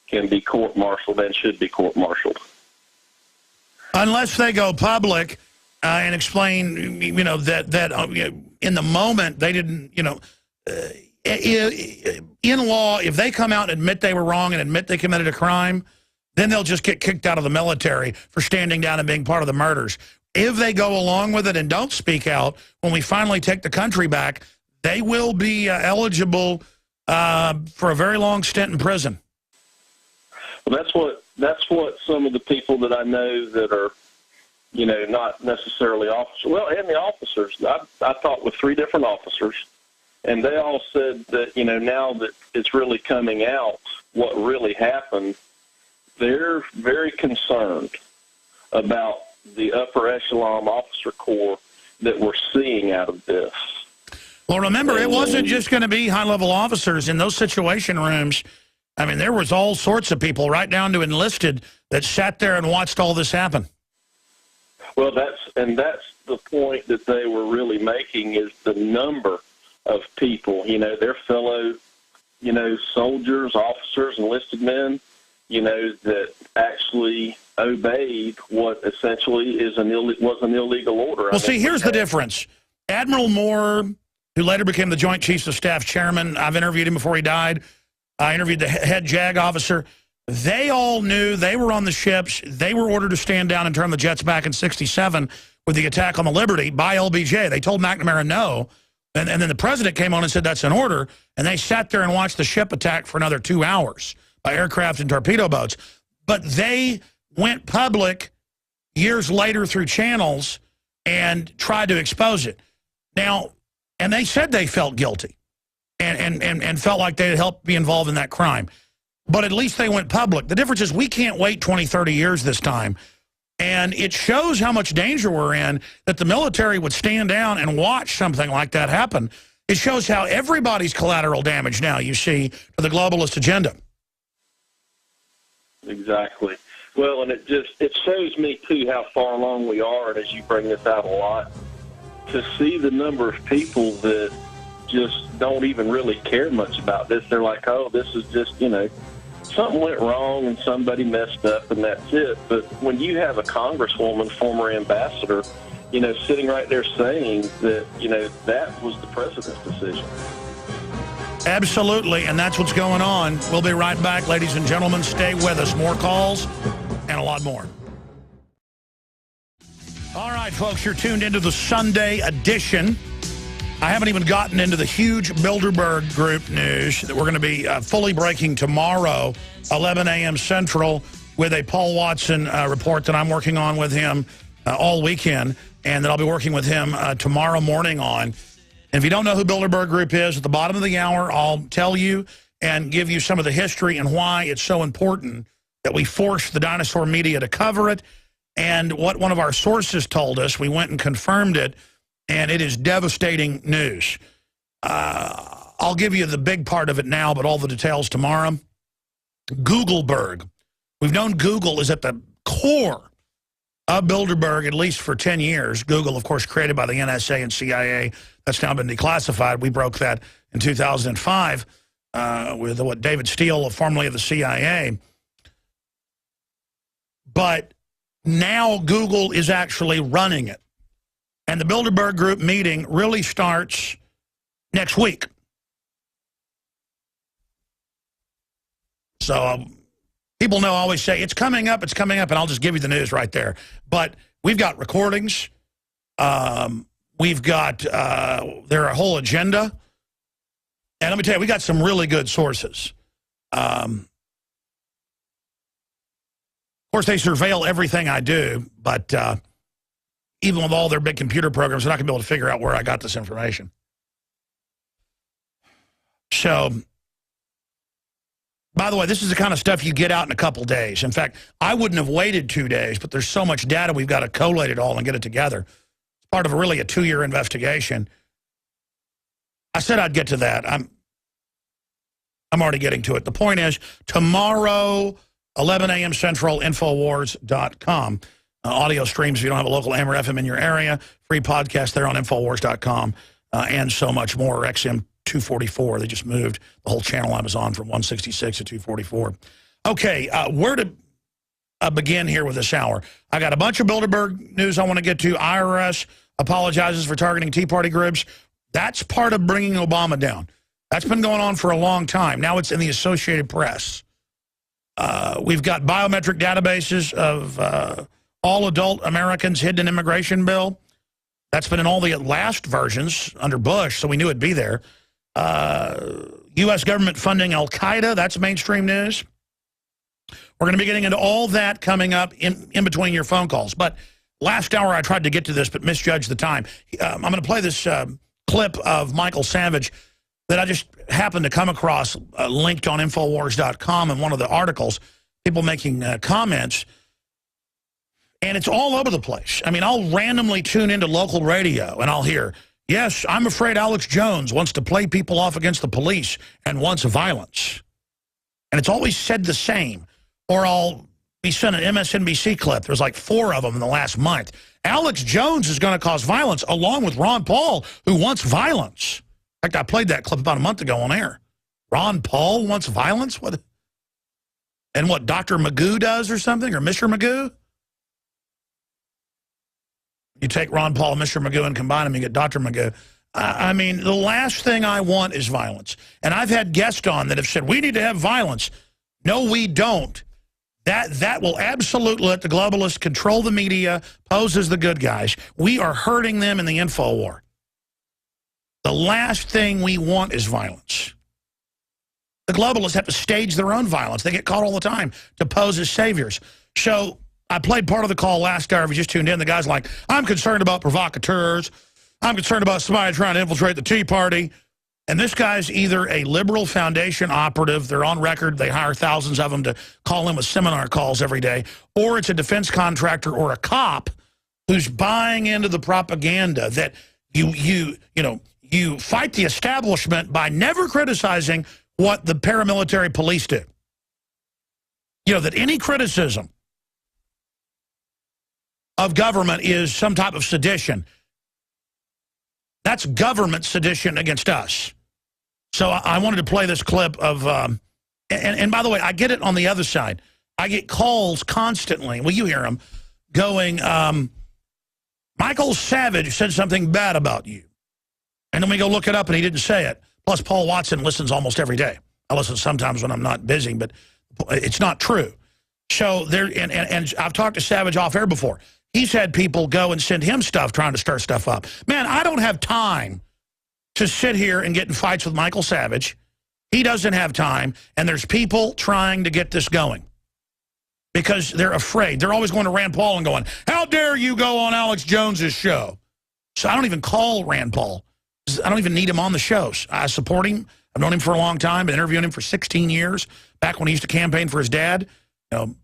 can be court-martialed and should be court-martialed. Unless they go public and explain, you know, that in the moment they didn't, you know, in law, if they come out and admit they were wrong and admit they committed a crime, then they'll just get kicked out of the military for standing down and being part of the murders. If they go along with it and don't speak out, when we finally take the country back, they will be eligible for a very long stint in prison. Well, that's what some of the people that I know that are, you know, not necessarily officers, well, and the officers, I talked with 3 different officers, and they all said that, you know, now that it's really coming out what really happened, they're very concerned about the upper echelon officer corps that we're seeing out of this. Well, remember, it wasn't just going to be high-level officers in those situation rooms. I mean, there was all sorts of people, right down to enlisted, that sat there and watched all this happen. Well, that's the point that they were really making, is the number of people, their fellow, soldiers, officers, enlisted men, that actually obeyed what essentially was an illegal order. Well, see, here's the difference. Admiral Moore, who later became the Joint Chiefs of Staff chairman, I've interviewed him before he died. I interviewed the head JAG officer. They all knew they were on the ships. They were ordered to stand down and turn the jets back in '67 with the attack on the Liberty by LBJ. They told McNamara no. And then the president came on and said that's an order. And they sat there and watched the ship attack for another 2 hours by aircraft and torpedo boats. But they went public years later through channels and tried to expose it. Now, and they said they felt guilty and felt like they had helped be involved in that crime. But at least they went public. The difference is we can't wait 20, 30 years this time. And it shows how much danger we're in that the military would stand down and watch something like that happen. It shows how everybody's collateral damage now, you see, for the globalist agenda. Exactly. Well, and it shows me, too, how far along we are, and as you bring this out a lot, to see the number of people that just don't even really care much about this. They're like, oh, this is just, something went wrong and somebody messed up and that's it. But when you have a congresswoman, former ambassador, sitting right there saying that, that was the president's decision. Absolutely, and that's what's going on. We'll be right back, ladies and gentlemen. Stay with us. More calls and a lot more. All right, folks, you're tuned into the Sunday edition. I haven't even gotten into the huge Bilderberg Group news that we're going to be fully breaking tomorrow, 11 a.m. Central, with a Paul Watson report that I'm working on with him all weekend, and that I'll be working with him tomorrow morning on. And if you don't know who Bilderberg Group is, at the bottom of the hour, I'll tell you and give you some of the history and why it's so important that we force the dinosaur media to cover it. And what one of our sources told us, we went and confirmed it, and it is devastating news. I'll give you the big part of it now, but all the details tomorrow. Googleberg. We've known Google is at the core of Bilderberg, at least for 10 years. Google, of course, created by the NSA and CIA. That's now been declassified. We broke that in 2005 with David Steele, formerly of the CIA. But now Google is actually running it. And the Bilderberg Group meeting really starts next week. So people know I always say, it's coming up, and I'll just give you the news right there. But we've got recordings. We've got their whole agenda. And let me tell you, we got some really good sources. Of course, they surveil everything I do, but even with all their big computer programs, they're not going to be able to figure out where I got this information. So, by the way, this is the kind of stuff you get out in a couple days. In fact, I wouldn't have waited 2 days, but there's so much data, we've got to collate it all and get it together. It's part of really a 2-year investigation. I said I'd get to that. I'm already getting to it. The point is, tomorrow, 11 a.m. Central, Infowars.com. Audio streams if you don't have a local AM or FM in your area. Free podcast there on Infowars.com and so much more. XM 244. They just moved the whole channel I was on from 166 to 244. Okay, where to begin here with this hour? I got a bunch of Bilderberg news I want to get to. IRS apologizes for targeting Tea Party groups. That's part of bringing Obama down. That's been going on for a long time. Now it's in the Associated Press. We've got biometric databases of all adult Americans hidden in immigration bill. That's been in all the last versions under Bush, so we knew it'd be there. U.S. government funding al-Qaeda, that's mainstream news. We're going to be getting into all that coming up in between your phone calls. But last hour I tried to get to this but misjudged the time. I'm going to play this clip of Michael Savage that I just happened to come across linked on Infowars.com in one of the articles, people making comments. And it's all over the place. I mean, I'll randomly tune into local radio and I'll hear, yes, I'm afraid Alex Jones wants to play people off against the police and wants violence. And it's always said the same. Or I'll He sent an MSNBC clip. There's like 4 of them in the last month. Alex Jones is going to cause violence, along with Ron Paul, who wants violence. In fact, I played that clip about a month ago on air. Ron Paul wants violence? What? And what Dr. Magoo does or something, or Mr. Magoo? You take Ron Paul and Mr. Magoo and combine them, you get Dr. Magoo. I mean, the last thing I want is violence. And I've had guests on that have said, we need to have violence. No, we don't. That will absolutely let the globalists control the media, pose as the good guys. We are hurting them in the info war. The last thing we want is violence. The globalists have to stage their own violence. They get caught all the time to pose as saviors. So I played part of the call last hour. If you just tuned in, the guy's like, I'm concerned about provocateurs. I'm concerned about somebody trying to infiltrate the Tea Party. And this guy's either a liberal foundation operative, they're on record, they hire thousands of them to call in with seminar calls every day, or it's a defense contractor or a cop who's buying into the propaganda that you fight the establishment by never criticizing what the paramilitary police do. You know, that any criticism of government is some type of sedition. That's government sedition against us. So I wanted to play this clip of, and by the way, I get it on the other side. I get calls constantly, well, you hear them, going, Michael Savage said something bad about you. And then we go look it up and he didn't say it. Plus, Paul Watson listens almost every day. I listen sometimes when I'm not busy, but it's not true. So there, and I've talked to Savage off air before. He's had people go and send him stuff trying to stir stuff up. Man, I don't have time to sit here and get in fights with Michael Savage. He doesn't have time, and there's people trying to get this going because they're afraid. They're always going to Rand Paul and going, how dare you go on Alex Jones's show? So I don't even call Rand Paul. I don't even need him on the shows. I support him. I've known him for a long time, been interviewing him for 16 years, back when he used to campaign for his dad. You know,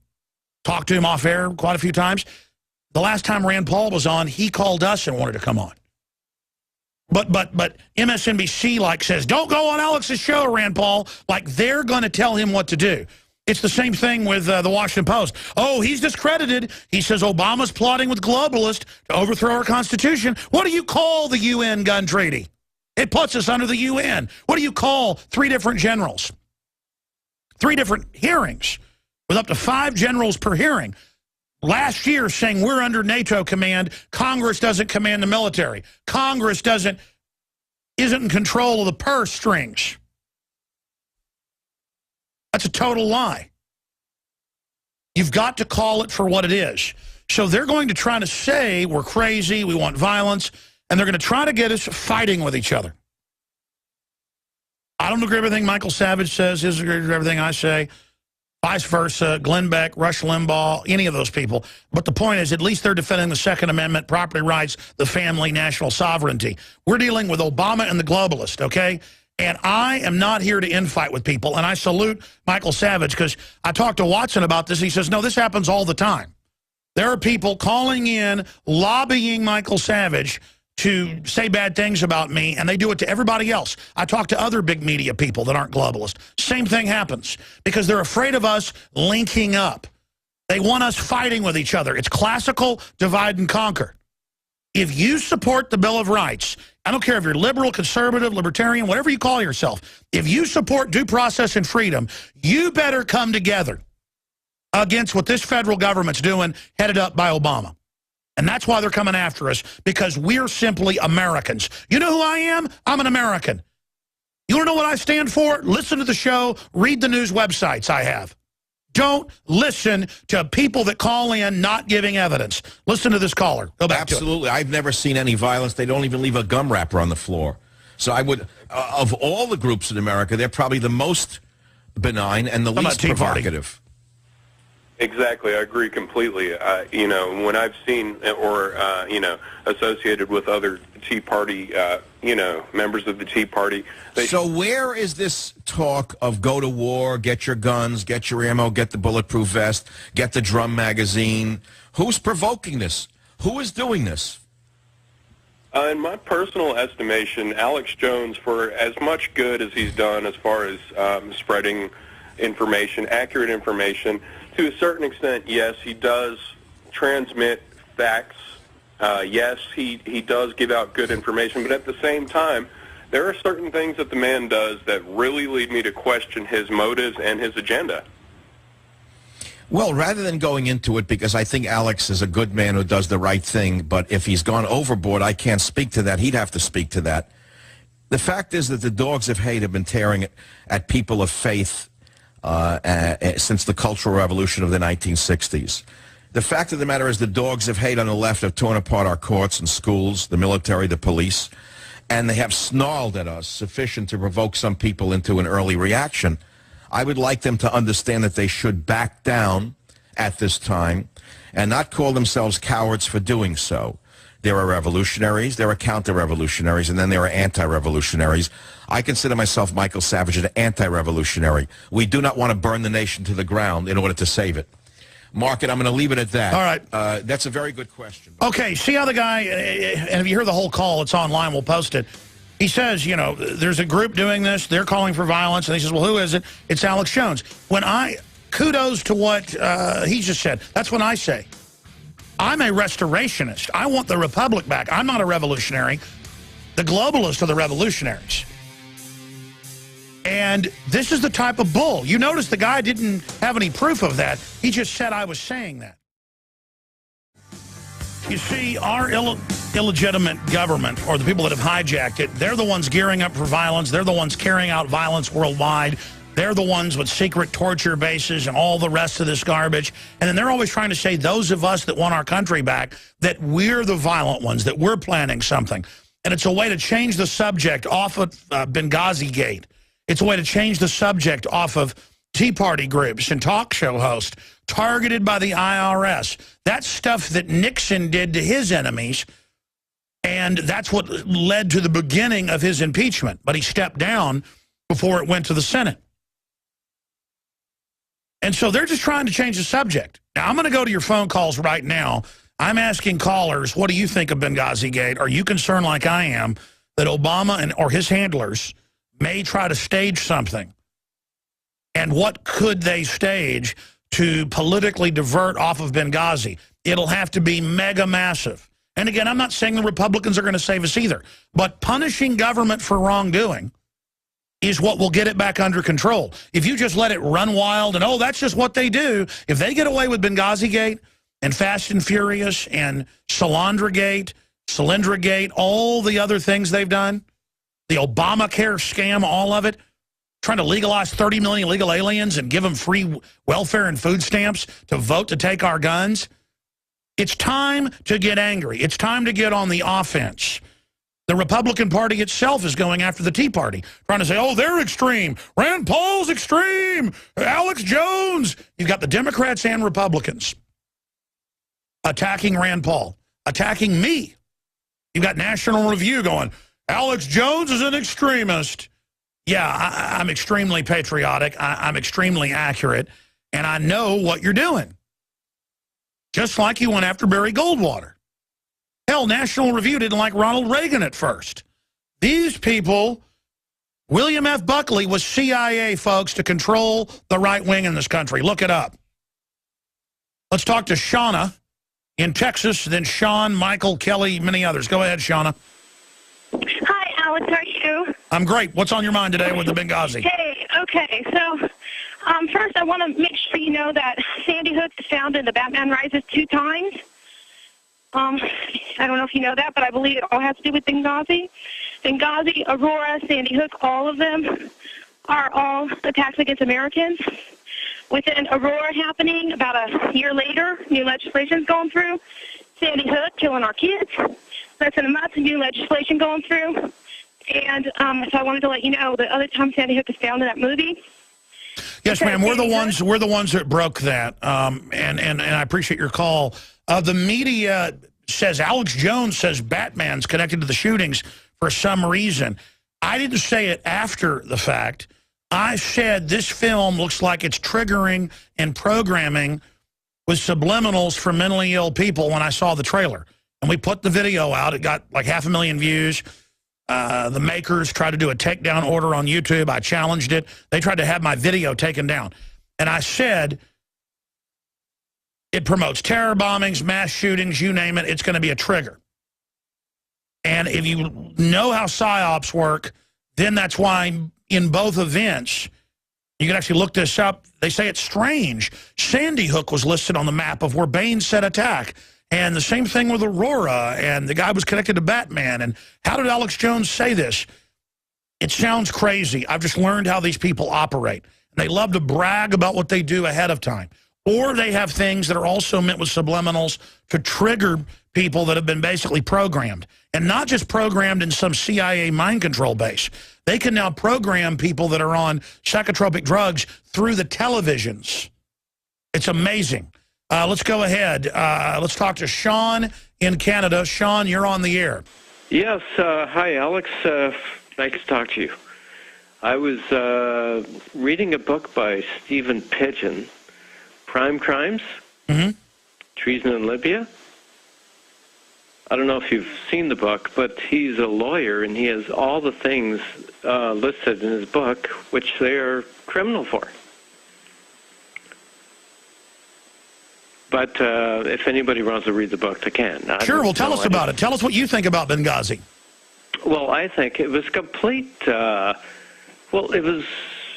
talked to him off air quite a few times. The last time Rand Paul was on, he called us and wanted to come on. But MSNBC like says, don't go on Alex's show, Rand Paul. Like they're going to tell him what to do. It's the same thing with the Washington Post. Oh, he's discredited. He says Obama's plotting with globalists to overthrow our Constitution. What do you call the UN gun treaty? It puts us under the UN. What do you call 3 different generals? 3 different hearings with up to 5 generals per hearing. Last year saying we're under NATO command, Congress doesn't command the military. Congress isn't in control of the purse strings. That's a total lie. You've got to call it for what it is. So they're going to try to say we're crazy, we want violence, and they're going to try to get us fighting with each other. I don't agree with everything Michael Savage says, he doesn't agree with everything I say. Vice versa, Glenn Beck, Rush Limbaugh, any of those people. But the point is, at least they're defending the Second Amendment, property rights, the family, national sovereignty. We're dealing with Obama and the globalists, okay? And I am not here to infight with people. And I salute Michael Savage because I talked to Watson about this. He says, no, this happens all the time. There are people calling in, lobbying Michael Savage to say bad things about me, and they do it to everybody else. I talk to other big media people that aren't globalist. Same thing happens because they're afraid of us linking up. They want us fighting with each other. It's classical divide and conquer. If you support the Bill of Rights, I don't care if you're liberal, conservative, libertarian, whatever you call yourself, if you support due process and freedom, you better come together against what this federal government's doing, headed up by Obama. And that's why they're coming after us, because we're simply Americans. You know who I am? I'm an American. You want to know what I stand for? Listen to the show. Read the news websites I have. Don't listen to people that call in not giving evidence. Listen to this caller. Go back Absolutely. to it. I've never seen any violence. They don't even leave a gum wrapper on the floor. So I would, of all the groups in America, they're probably the most benign and the least provocative. Exactly, I agree completely. You know, when I've seen or you know, associated with other Tea Party, you know, members of the Tea Party. So where is this talk of go to war, get your guns, get your ammo, get the bulletproof vest, get the drum magazine? Who's provoking this? Who is doing this? In my personal estimation, Alex Jones, for as much good as he's done as far as spreading information, accurate information, to a certain extent, yes, he does transmit facts. Yes, he does give out good information, but at the same time, there are certain things that the man does that really lead me to question his motives and his agenda. Well, rather than going into it, because I think Alex is a good man who does the right thing, but if he's gone overboard, I can't speak to that. He'd have to speak to that. The fact is that the dogs of hate have been tearing at people of faith since the Cultural Revolution of the 1960s. The fact of the matter is the dogs of hate on the left have torn apart our courts and schools, the military, the police, and they have snarled at us sufficient to provoke some people into an early reaction. I would like them to understand that they should back down at this time and not call themselves cowards for doing so. There are revolutionaries, there are counter-revolutionaries, and then there are anti-revolutionaries. I consider myself, Michael Savage, an anti-revolutionary. We do not want to burn the nation to the ground in order to save it. Mark, I'm going to leave it at that. All right. That's a very good question. Okay, see how the guy, and if you hear the whole call, it's online, we'll post it. He says, you know, there's a group doing this, they're calling for violence, and he says, well, who is it? It's Alex Jones. Kudos to what he just said. That's what I say. I'm a restorationist. I want the republic back. I'm not a revolutionary. The globalists are the revolutionaries. And this is the type of bull. You notice the guy didn't have any proof of that. He just said I was saying that. You see, our illegitimate government, or the people that have hijacked it, they're the ones gearing up for violence. They're the ones carrying out violence worldwide. They're the ones with secret torture bases and all the rest of this garbage. And then they're always trying to say, those of us that want our country back, that we're the violent ones, that we're planning something. And it's a way to change the subject off of Benghazi Gate. It's a way to change the subject off of Tea Party groups and talk show hosts targeted by the IRS. That's stuff that Nixon did to his enemies, and that's what led to the beginning of his impeachment. But he stepped down before it went to the Senate. And so they're just trying to change the subject. Now, I'm going to go to your phone calls right now. I'm asking callers, what do you think of Benghazi Gate? Are you concerned like I am that Obama or his handlers may try to stage something? And what could they stage to politically divert off of Benghazi? It'll have to be mega massive. And again, I'm not saying the Republicans are going to save us either. But punishing government for wrongdoing is what will get it back under control. If you just let it run wild and, oh, that's just what they do. If they get away with Benghazi Gate and Fast and Furious and Solandra Gate, all the other things they've done, the Obamacare scam, all of it, trying to legalize 30 million illegal aliens and give them free welfare and food stamps to vote to take our guns. It's time to get angry. It's time to get on the offense. The Republican Party itself is going after the Tea Party, trying to say, oh, they're extreme. Rand Paul's extreme. Alex Jones. You've got the Democrats and Republicans attacking Rand Paul, attacking me. You've got National Review going, Alex Jones is an extremist. Yeah, I'm extremely patriotic. I'm extremely accurate, and I know what you're doing. Just like you went after Barry Goldwater. Hell, National Review didn't like Ronald Reagan at first. These people, William F. Buckley was CIA, folks, to control the right wing in this country. Look it up. Let's talk to Shauna in Texas, then Sean, Michael, Kelly, many others. Go ahead, Shauna. Hi, Alex. How are you? I'm great. What's on your mind today with the Benghazi? Hey, okay. So, first I want to make sure you know that Sandy Hook is found in the Batman Rises 2 times. I don't know if you know that, but I believe it all has to do with Benghazi. Benghazi, Aurora, Sandy Hook, all of them are all attacks against Americans. Within Aurora happening, about a year later, new legislation's going through. Sandy Hook killing our kids. Less than a month, new legislation going through. And so I wanted to let you know the other time Sandy Hook is found in that movie. Yes, ma'am. We're the ones that broke that. And I appreciate your call. The media says Alex Jones says Batman's connected to the shootings for some reason. I didn't say it after the fact. I said this film looks like it's triggering and programming with subliminals for mentally ill people when I saw the trailer. And we put the video out. It got like 500,000 views. The makers tried to do a takedown order on YouTube. I challenged it. They tried to have my video taken down. And I said, It promotes terror bombings, mass shootings, you name it. It's going to be a trigger. And if you know how PSYOPs work, then that's why in both events, you can actually look this up. They say it's strange. Sandy Hook was listed on the map of where Bain said attack. And the same thing with Aurora, and the guy was connected to Batman. And how did Alex Jones say this? It sounds crazy. I've just learned how these people operate. They love to brag about what they do ahead of time. Or they have things that are also meant with subliminals to trigger people that have been basically programmed. And not just programmed in some CIA mind control base. They can now program people that are on psychotropic drugs through the televisions. It's amazing. Let's go ahead. Let's talk to Sean in Canada. Sean, you're on the air. Yes. Hi, Alex. Nice to talk to you. I was reading a book by Stephen Pidgeon, Prime Crimes, Treason in Libya. I don't know if you've seen the book, but he's a lawyer, and he has all the things listed in his book which they are criminal for. But if anybody wants to read the book, they can. Sure, well, tell us about it. Tell us what you think about Benghazi. Well, I think it was complete...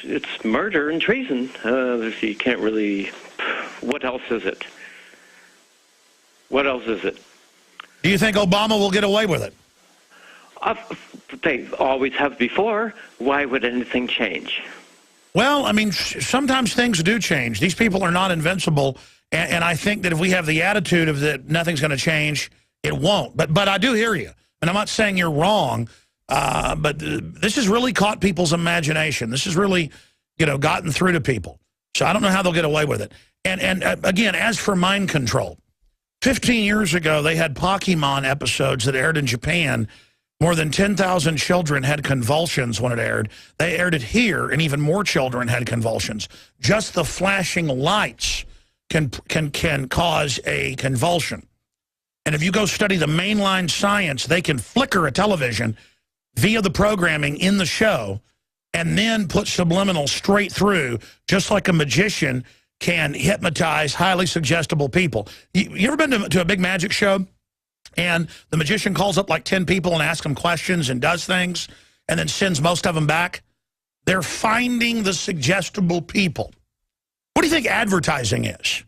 it's murder and treason. You can't really... What else is it? What else is it? Do you think Obama will get away with it? They always have before. Why would anything change? Well, I mean, sometimes things do change. These people are not invincible, and I think that if we have the attitude of that nothing's going to change, it won't. But I do hear you, and I'm not saying you're wrong, but this has really caught people's imagination. This has really, gotten through to people. So I don't know how they'll get away with it. And again, as for mind control, 15 years ago, they had Pokemon episodes that aired in Japan. More than 10,000 children had convulsions when it aired. They aired it here, and even more children had convulsions. Just the flashing lights can cause a convulsion. And if you go study the mainline science, they can flicker a television via the programming in the show and then put subliminal straight through, just like a magician can hypnotize highly suggestible people. You ever been to a big magic show? And the magician calls up like 10 people and asks them questions and does things and then sends most of them back? They're finding the suggestible people. What do you think advertising is?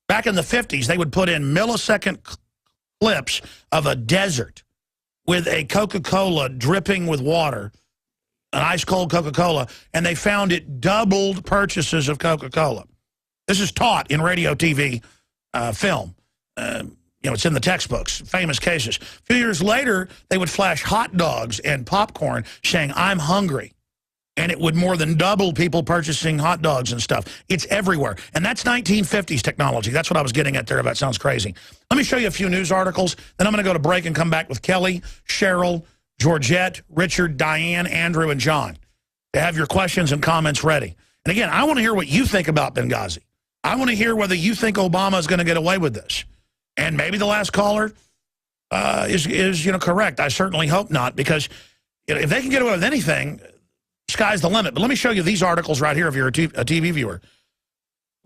Back in the 50s, they would put in millisecond clips of a desert with a Coca-Cola dripping with water, an ice-cold Coca-Cola, and they found it doubled purchases of Coca-Cola. This is taught in radio, TV, film. It's in the textbooks, famous cases. A few years later, they would flash hot dogs and popcorn saying, "I'm hungry." And it would more than double people purchasing hot dogs and stuff. It's everywhere. And that's 1950s technology. That's what I was getting at there. That sounds crazy. Let me show you a few news articles. Then I'm going to go to break and come back with Kelly, Cheryl, Georgette, Richard, Diane, Andrew, and John to have your questions and comments ready. And again, I want to hear what you think about Benghazi. I want to hear whether you think Obama is going to get away with this. And maybe the last caller is correct. I certainly hope not, because if they can get away with anything, sky's the limit. But let me show you these articles right here if you're a TV viewer.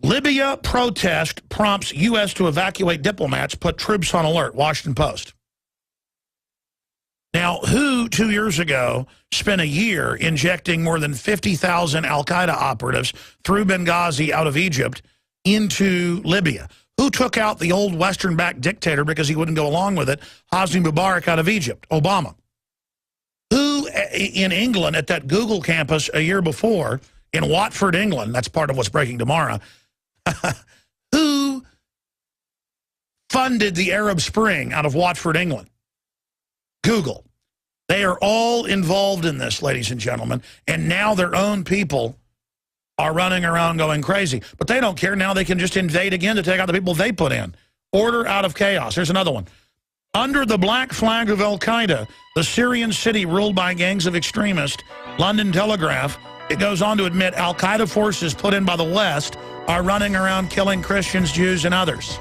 Libya protest prompts U.S. to evacuate diplomats, put troops on alert, Washington Post. Now, who 2 years ago spent a year injecting more than 50,000 al-Qaeda operatives through Benghazi out of Egypt into Libya? Who took out the old Western-backed dictator because he wouldn't go along with it, Hosni Mubarak out of Egypt? Obama. Who in England at that Google campus a year before in Watford, England, that's part of what's breaking tomorrow, who funded the Arab Spring out of Watford, England? Google. They are all involved in this, ladies and gentlemen, and now their own people are running around going crazy. But they don't care. Now they can just invade again to take out the people they put in. Order out of chaos. Here's another one. Under the black flag of al-Qaeda, the Syrian city ruled by gangs of extremists, London Telegraph, it goes on to admit al-Qaeda forces put in by the West are running around killing Christians, Jews, and others.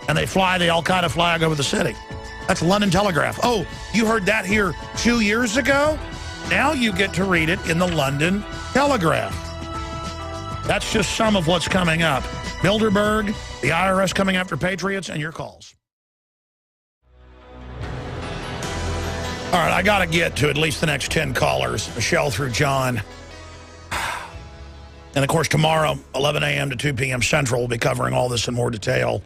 And they fly the al-Qaeda flag over the city. That's London Telegraph. Oh, you heard that here 2 years ago? Now you get to read it in the London Telegraph. That's just some of what's coming up. Bilderberg, the IRS coming after patriots, and your calls. All right, I got to get to at least the next 10 callers, Michelle through John. And, of course, tomorrow, 11 a.m. to 2 p.m. Central, we'll be covering all this in more detail.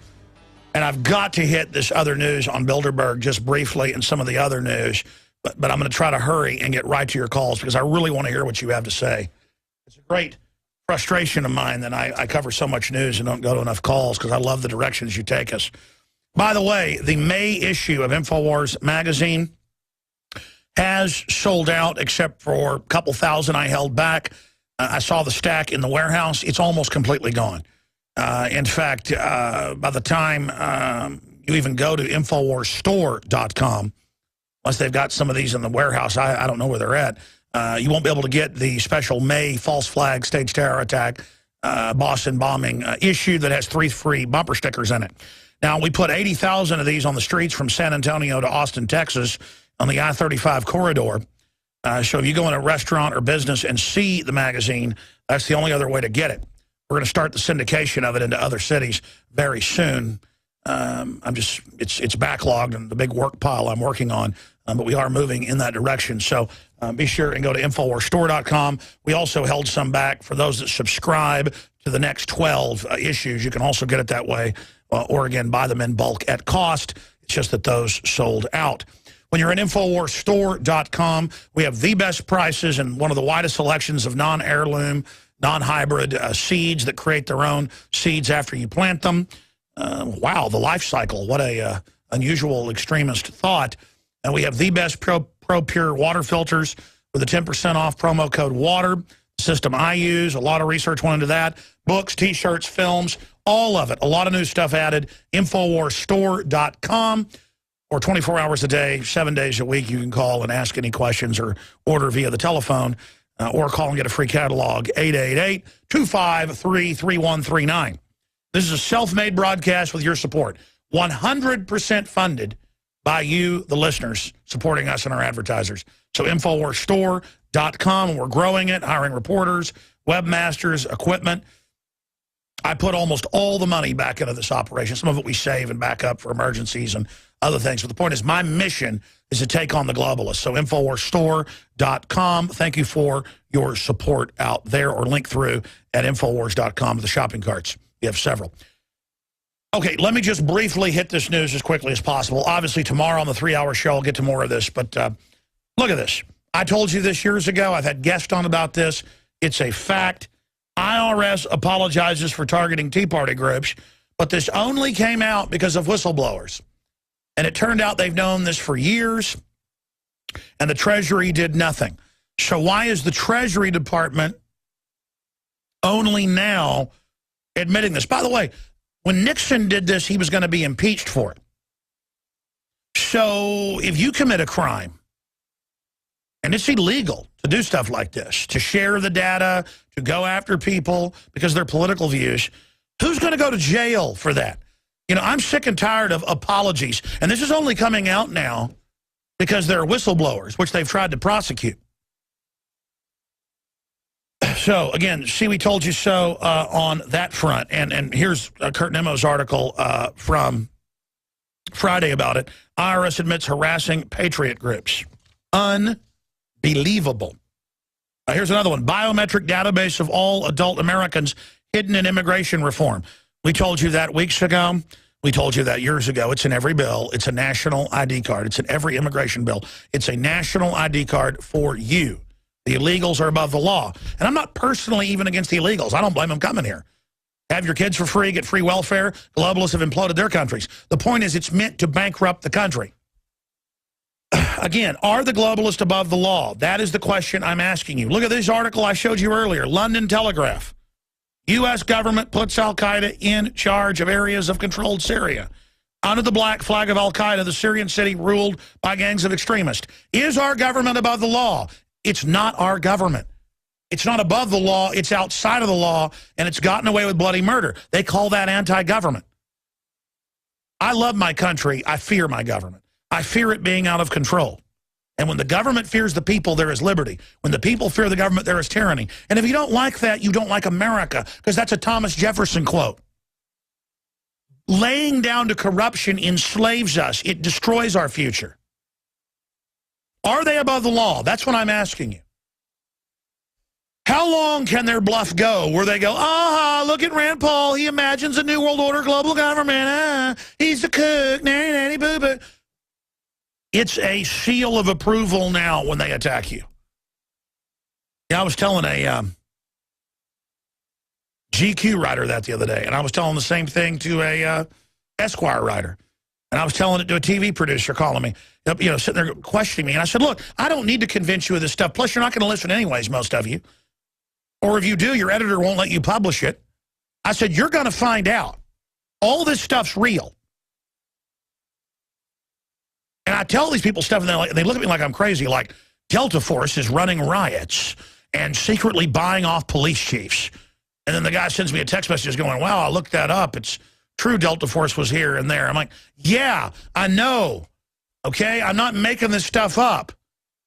And I've got to hit this other news on Bilderberg just briefly and some of the other news. But I'm going to try to hurry and get right to your calls because I really want to hear what you have to say. It's a great frustration of mine that I cover so much news and don't go to enough calls because I love the directions you take us. By the way, the May issue of InfoWars magazine has sold out except for a couple thousand I held back. I saw the stack in the warehouse. It's almost completely gone. In fact, by the time you even go to InfoWarsStore.com, unless they've got some of these in the warehouse, I don't know where they're at, you won't be able to get the special May false flag stage terror attack Boston bombing issue that has 3 free bumper stickers in it. Now, we put 80,000 of these on the streets from San Antonio to Austin, Texas, on the I-35 corridor. So if you go in a restaurant or business and see the magazine, that's the only other way to get it. We're going to start the syndication of it into other cities very soon. It's backlogged and the big work pile I'm working on, but we are moving in that direction. So be sure and go to InfoWarsStore.com. We also held some back for those that subscribe to the next 12 issues. You can also get it that way, or again, buy them in bulk at cost. It's just that those sold out. When you're at InfoWarsStore.com, we have the best prices and one of the widest selections of non-heirloom, non-hybrid seeds that create their own seeds after you plant them. Wow, the life cycle. What a unusual extremist thought. And we have the best Pro Pure water filters with a 10% off promo code WATER. The system I use, a lot of research went into that. Books, T-shirts, films, all of it. A lot of new stuff added. InfoWarsStore.com. Or 24 hours a day, 7 days a week, you can call and ask any questions or order via the telephone or call and get a free catalog, 888-253-3139. This is a self-made broadcast with your support, 100% funded by you, the listeners, supporting us and our advertisers. So InfoWarsStore.com, we're growing it, hiring reporters, webmasters, equipment. I put almost all the money back into this operation. Some of it we save and back up for emergencies and other things. But the point is, my mission is to take on the globalists. So InfoWarsStore.com. Thank you for your support out there, or link through at InfoWars.com to the shopping carts. We have several. Okay, let me just briefly hit this news as quickly as possible. Obviously, tomorrow on the 3-hour show, I'll get to more of this. But look at this. I told you this years ago. I've had guests on about this. It's a fact. IRS apologizes for targeting Tea Party groups, but this only came out because of whistleblowers. And it turned out they've known this for years, and the Treasury did nothing. So why is the Treasury Department only now admitting this? By the way, when Nixon did this, he was going to be impeached for it. So if you commit a crime, and it's illegal to do stuff like this, to share the data, to go after people because of their political views, who's going to go to jail for that? You know, I'm sick and tired of apologies. And this is only coming out now because there are whistleblowers, which they've tried to prosecute. So, again, see, we told you so on that front. And here's Kurt Nemo's article from Friday about it. IRS admits harassing patriot groups. Unbelievable. Here's another one. Biometric database of all adult Americans hidden in immigration reform. We told you that weeks ago. We told you that years ago. It's in every bill. It's a national ID card. It's in every immigration bill. It's a national ID card for you. The illegals are above the law. And I'm not personally even against the illegals. I don't blame them coming here. Have your kids for free, get free welfare. Globalists have imploded their countries. The point is, it's meant to bankrupt the country. Again, are the globalists above the law? That is the question I'm asking you. Look at this article I showed you earlier, London Telegraph. U.S. government puts al-Qaeda in charge of areas of controlled Syria. Under the black flag of al-Qaeda, the Syrian city ruled by gangs of extremists. Is our government above the law? It's not our government. It's not above the law. It's outside of the law, and it's gotten away with bloody murder. They call that anti-government. I love my country. I fear my government. I fear it being out of control. And when the government fears the people, there is liberty. When the people fear the government, there is tyranny. And if you don't like that, you don't like America, because that's a Thomas Jefferson quote. laying down to corruption enslaves us. It destroys our future. Are they above the law? That's what I'm asking you. How long can their bluff go where they go, look at Rand Paul. He imagines a new world order, global government. He's the cook. Nanny, nanny, boo, boo. It's a seal of approval now when they attack you. Yeah, I was telling a GQ writer that the other day, and I was telling the same thing to a Esquire writer. And I was telling it to a TV producer calling me, sitting there questioning me. And I said, look, I don't need to convince you of this stuff. Plus, you're not going to listen anyways, most of you. Or if you do, your editor won't let you publish it. I said, you're going to find out. All this stuff's real. And I tell these people stuff, and they look at me like I'm crazy, like Delta Force is running riots and secretly buying off police chiefs. And then the guy sends me a text message going, wow, I looked that up. It's true Delta Force was here and there. I'm like, yeah, I know. Okay, I'm not making this stuff up.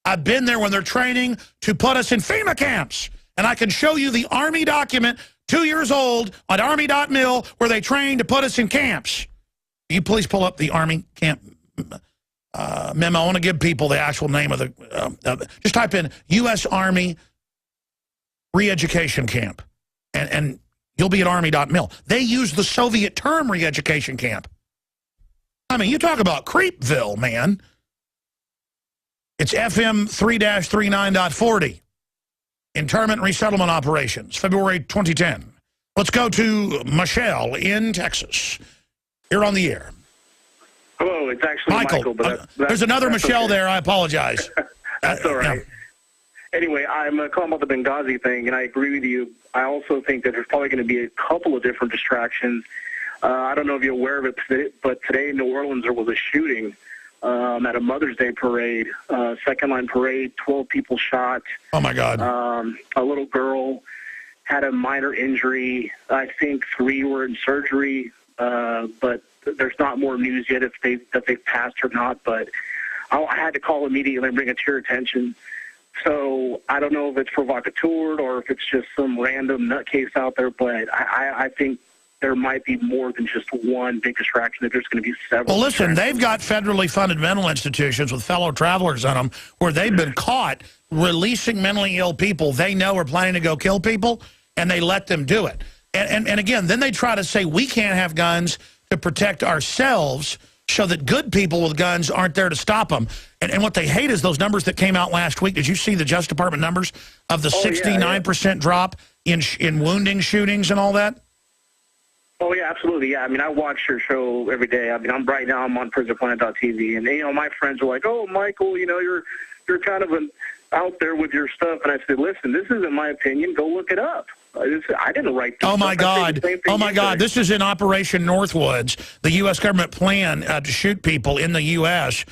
I've been there when they're training to put us in FEMA camps. And I can show you the Army document, 2 years old, on Army.mil, where they train to put us in camps. Can you please pull up the Army camp memo? I want to give people the actual name of the, just type in U.S. Army re-education camp, and you'll be at Army.mil. They use the Soviet term re-education camp. I mean, you talk about Creepville, man. It's FM 3-39.40. Internment Resettlement Operations, February 2010. Let's go to Michelle in Texas. You're on the air. Hello, it's actually Michael. But there's another Michelle there. I apologize. That's all right. Anyway, I'm calling about the Benghazi thing, and I agree with you. I also think that there's probably going to be a couple of different distractions. I don't know if you're aware of it, but today in New Orleans there was a shooting at a Mother's Day parade, second line parade, 12 people shot. Oh, my God. A little girl had a minor injury. I think 3 were in surgery, but there's not more news yet if they've passed or not. But I had to call immediately and bring it to your attention. So I don't know if it's provocateur or if it's just some random nutcase out there, but I think there might be more than just one big distraction, that there's going to be several. Well, listen, they've got federally funded mental institutions with fellow travelers in them where they've been caught releasing mentally ill people they know are planning to go kill people, and they let them do it. And again, then they try to say we can't have guns to protect ourselves so that good people with guns aren't there to stop them. And what they hate is those numbers that came out last week. Did you see the Justice Department numbers of the 69% drop in wounding shootings and all that? Oh, yeah, absolutely. Yeah, I mean, I watch your show every day. I mean, right now I'm on PrisonPlanet.tv, and, my friends are like, oh, Michael, you're kind of out there with your stuff. And I said, listen, this isn't my opinion. Go look it up. I didn't write this. Oh, my God. Oh, my God. This is in Operation Northwoods, the U.S. government plan to shoot people in the U.S.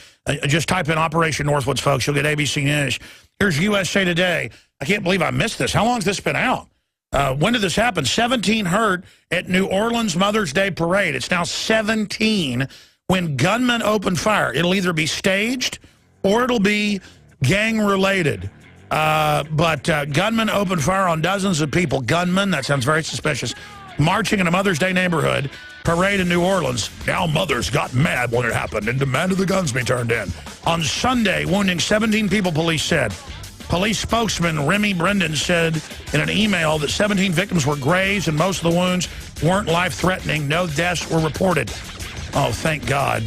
Just type in Operation Northwoods, folks. You'll get ABC News. Here's USA Today. I can't believe I missed this. How long has this been out? When did this happen? 17 hurt at New Orleans Mother's Day Parade. It's now 17 when gunmen open fire. It'll either be staged or it'll be gang-related. But gunmen open fire on dozens of people. Gunmen, that sounds very suspicious. Marching in a Mother's Day neighborhood parade in New Orleans. Now mothers got mad when it happened and demanded the guns be turned in. On Sunday, wounding 17 people, police said. Police spokesman Remy Brendan said in an email that 17 victims were grazed and most of the wounds weren't life-threatening. No deaths were reported. Oh, thank God.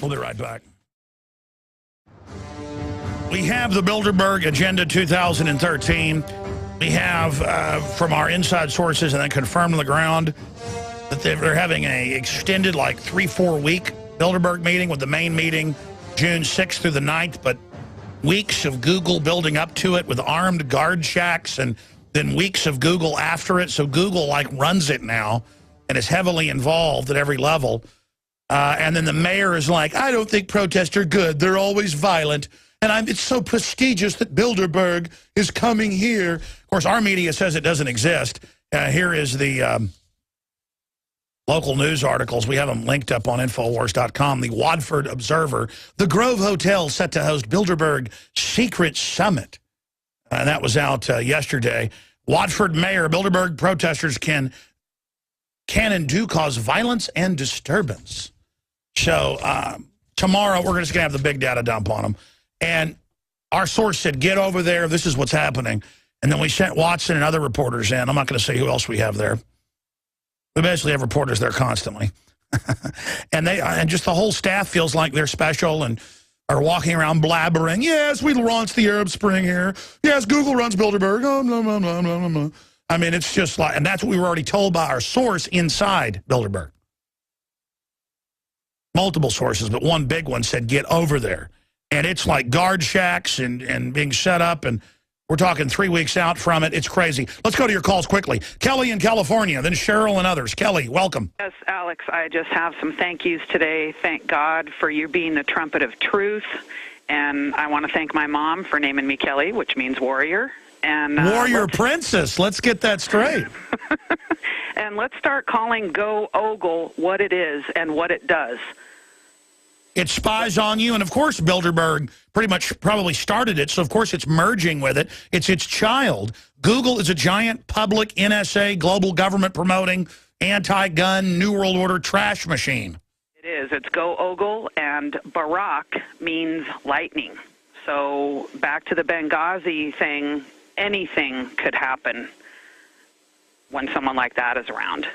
We'll be right back. We have the Bilderberg Agenda 2013. We have, from our inside sources and then confirmed on the ground, that they're having a extended, like, 3-4 week Bilderberg meeting, with the main meeting June 6th through the 9th, but weeks of Google building up to it with armed guard shacks, and then weeks of Google after it. So Google, like, runs it now and is heavily involved at every level. And then the mayor is like, I don't think protests are good. They're always violent. And it's so prestigious that Bilderberg is coming here. Of course, our media says it doesn't exist. Here is the local news articles. We have them linked up on Infowars.com. The Watford Observer. The Grove Hotel set to host Bilderberg Secret Summit. And that was out yesterday. Watford Mayor, Bilderberg protesters can can and do cause violence and disturbance. So tomorrow we're just going to have the big data dump on them. And our source said, get over there. This is what's happening. And then we sent Watson and other reporters in. I'm not going to say who else we have there. We basically have reporters there constantly. and just the whole staff feels like they're special and are walking around blabbering. Yes, we launched the Arab Spring here. Yes, Google runs Bilderberg. Oh, blah, blah, blah, blah, blah. I mean, it's just like, and that's what we were already told by our source inside Bilderberg. Multiple sources, but one big one said, get over there. And it's like guard shacks and being set up, and we're talking 3 weeks out from it. It's crazy. Let's go to your calls quickly. Kelly in California, then Cheryl and others. Kelly, welcome. Yes, Alex, I just have some thank yous today. Thank God for you being the trumpet of truth. And I want to thank my mom for naming me Kelly, which means warrior. And warrior princess. Let's get that straight. And let's start calling Go Ogle what it is and what it does. It spies on you, and of course Bilderberg pretty much probably started it, so of course it's merging with it. It's its child. Google is a giant public NSA, global government promoting, anti-gun, New World Order trash machine. It is. It's Go Ogle, and Barak means lightning. So back to the Benghazi thing, anything could happen when someone like that is around.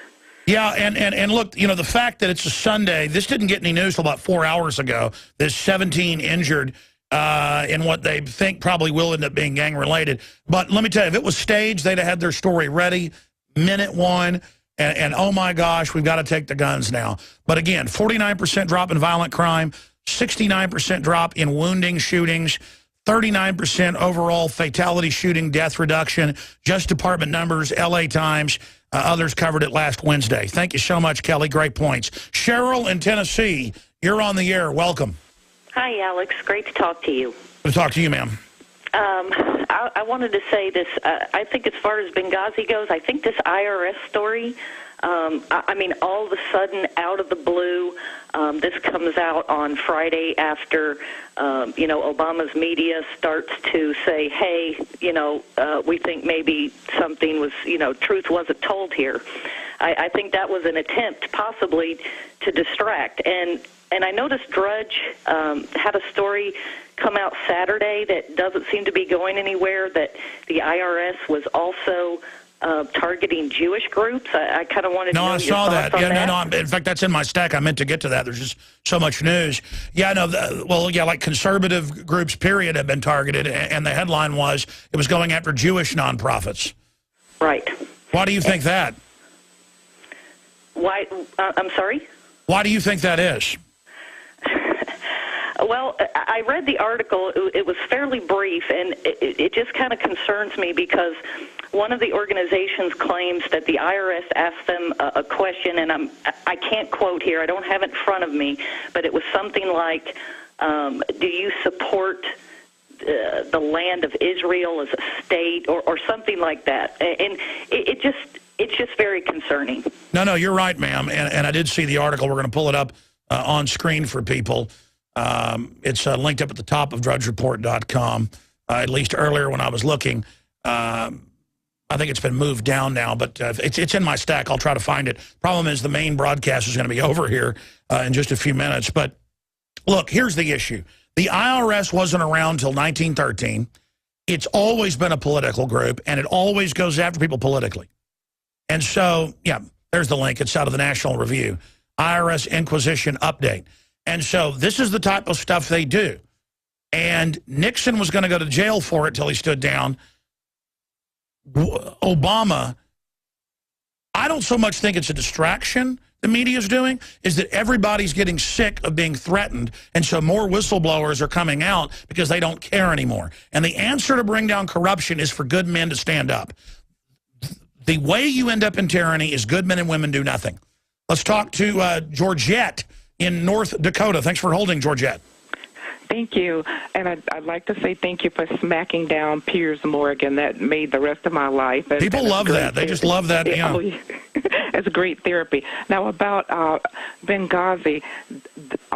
Yeah, and look, you know, the fact that it's a Sunday, this didn't get any news till about 4 hours ago. There's 17 injured in what they think probably will end up being gang-related. But let me tell you, if it was staged, they'd have had their story ready, minute one, and oh my gosh, we've got to take the guns now. But again, 49% drop in violent crime, 69% drop in wounding shootings, 39% overall fatality shooting death reduction, just department numbers, LA Times. Others covered it last Wednesday. Thank you so much, Kelly. Great points. Cheryl in Tennessee, you're on the air. Welcome. Hi, Alex. Great to talk to you. Good to talk to you, ma'am. I wanted to say this. I think as far as Benghazi goes, I think this IRS story, I mean, all of a sudden, out of the blue, this comes out on Friday after, you know, Obama's media starts to say, hey, you know, we think maybe something was, you know, truth wasn't told here. I think that was an attempt possibly to distract. And I noticed Drudge had a story come out Saturday that doesn't seem to be going anywhere, that the IRS was also targeting Jewish groups. I kind of wanted to know your thoughts on that. No, in fact, that's in my stack. I meant to get to that. There's just so much news. Yeah, no, well, yeah, like conservative groups, period, have been targeted, and the headline was it was going after Jewish nonprofits. Right. Why do you think that? Why? I'm sorry? Why do you think that is? Well, I read the article. It was fairly brief, and it just kind of concerns me because one of the organizations claims that the IRS asked them a question, and I can't quote here. I don't have it in front of me, but it was something like, do you support the land of Israel as a state, or something like that? And it's just very concerning. No, you're right, ma'am, and I did see the article. We're going to pull it up on screen for people. It's linked up at the top of drudgereport.com, at least earlier when I was looking. I think it's been moved down now, but it's in my stack. I'll try to find it. Problem is the main broadcast is going to be over here in just a few minutes. But look, here's the issue. The IRS wasn't around until 1913. It's always been a political group, and it always goes after people politically. And so, yeah, there's the link. It's out of the National Review. IRS Inquisition Update. And so this is the type of stuff they do. And Nixon was going to go to jail for it till he stood down. Obama, I don't so much think it's a distraction the media's doing, is that everybody's getting sick of being threatened, and so more whistleblowers are coming out because they don't care anymore. And the answer to bring down corruption is for good men to stand up. The way you end up in tyranny is good men and women do nothing. Let's talk to Georgette in North Dakota. Thanks for holding, Georgette. Thank you. And I'd like to say thank you for smacking down Piers Morgan. That made the rest of my life. People love that. They just love that. You know. It's great therapy. Now, about Benghazi,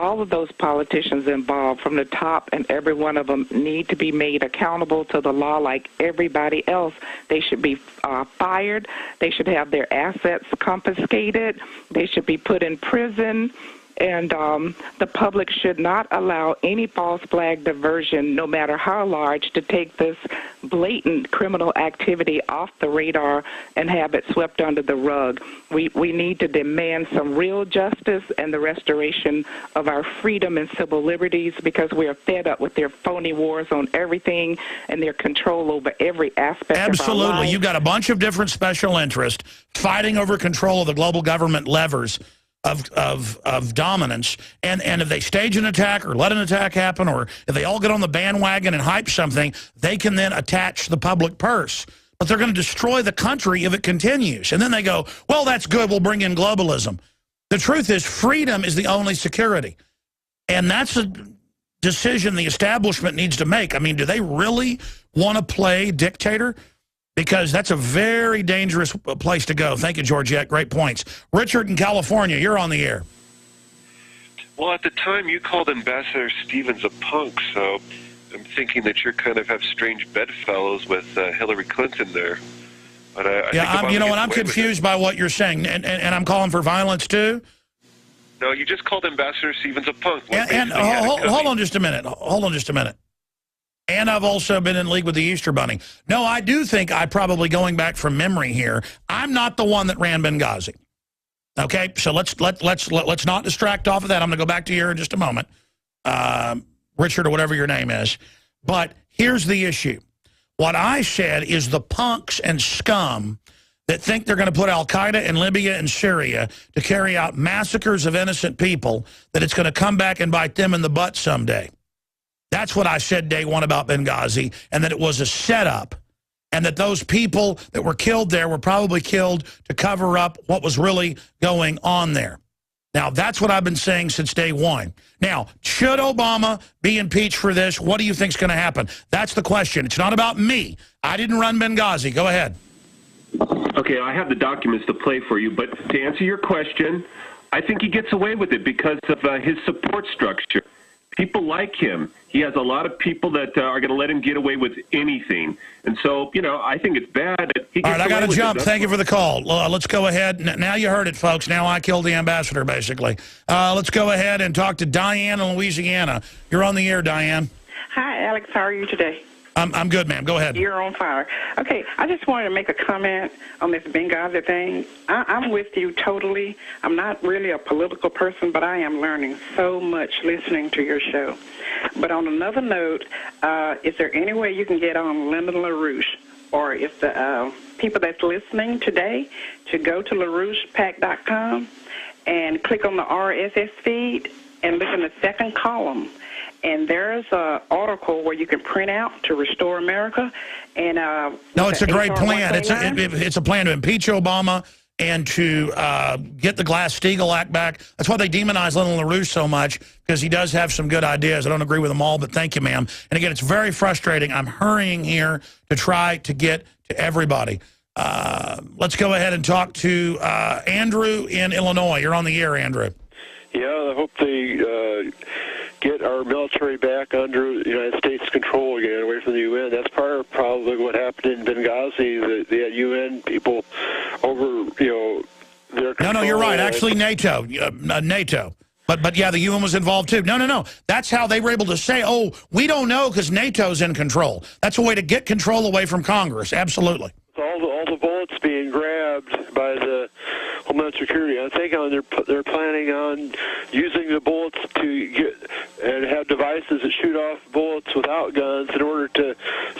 all of those politicians involved from the top, and every one of them need to be made accountable to the law like everybody else. They should be fired. They should have their assets confiscated. They should be put in prison. And the public should not allow any false flag diversion, no matter how large, to take this blatant criminal activity off the radar and have it swept under the rug. We need to demand some real justice and the restoration of our freedom and civil liberties, because we are fed up with their phony wars on everything and their control over every aspect Absolutely. of our life. You've got a bunch of different special interests fighting over control of the global government levers of dominance, and if they stage an attack or let an attack happen, or if they all get on the bandwagon and hype something, they can then attach the public purse. But they're going to destroy the country if it continues. And then they go, well, that's good, we'll bring in globalism. The truth is, freedom is the only security. And that's a decision the establishment needs to make. I mean, do they really want to play dictator? Because that's a very dangerous place to go. Thank you, Georgette. Great points. Richard in California, you're on the air. Well, at the time, you called Ambassador Stevens a punk, so I'm thinking that you kind of have strange bedfellows with Hillary Clinton there. But you know what? I'm confused by what you're saying, and I'm calling for violence too. No, you just called Ambassador Stevens a punk. Hold on just a minute. Hold on just a minute. And I've also been in league with the Easter Bunny. No, I do think I probably, going back from memory here, I'm not the one that ran Benghazi. Okay, so let's not distract off of that. I'm going to go back to you in just a moment, Richard, or whatever your name is. But here's the issue. What I said is the punks and scum that think they're going to put al-Qaeda in Libya and Syria to carry out massacres of innocent people, that it's going to come back and bite them in the butt someday. That's what I said day one about Benghazi, and that it was a setup, and that those people that were killed there were probably killed to cover up what was really going on there. Now, that's what I've been saying since day one. Now, should Obama be impeached for this? What do you think is going to happen? That's the question. It's not about me. I didn't run Benghazi. Go ahead. Okay, I have the documents to play for you, but to answer your question, I think he gets away with it because of his support structure. People like him. He has a lot of people that are going to let him get away with anything. And so, you know, I think it's bad. All right, I got to jump. Thank you for the call. Let's go ahead. Now you heard it, folks. Now I killed the ambassador, basically. Let's go ahead and talk to Diane in Louisiana. You're on the air, Diane. Hi, Alex. How are you today? I'm good, ma'am. Go ahead. You're on fire. Okay, I just wanted to make a comment on this Benghazi thing. I'm with you totally. I'm not really a political person, but I am learning so much listening to your show. But on another note, is there any way you can get on Lyndon LaRouche, or if the people that's listening today, to go to LaRouchePAC.com and click on the RSS feed and look in the second column. And there's an article where you can print out to restore America. And no, it's a great plan. It's a plan to impeach Obama and to get the Glass-Steagall Act back. That's why they demonize Lyndon LaRouche so much, because he does have some good ideas. I don't agree with them all, but thank you, ma'am. And again, it's very frustrating. I'm hurrying here to try to get to everybody. Let's go ahead and talk to Andrew in Illinois. You're on the air, Andrew. Yeah, I hope they get our military back under the United States control again, away from the UN. That's probably what happened in Benghazi. They had UN people over, their control. No, you're right. Actually, NATO. NATO. But yeah, the UN was involved too. No. That's how they were able to say, oh, we don't know because NATO's in control. That's a way to get control away from Congress. Absolutely. All the bullets being grabbed by the Homeland Security. I think they're planning on using the bullets to get and have devices that shoot off bullets without guns in order to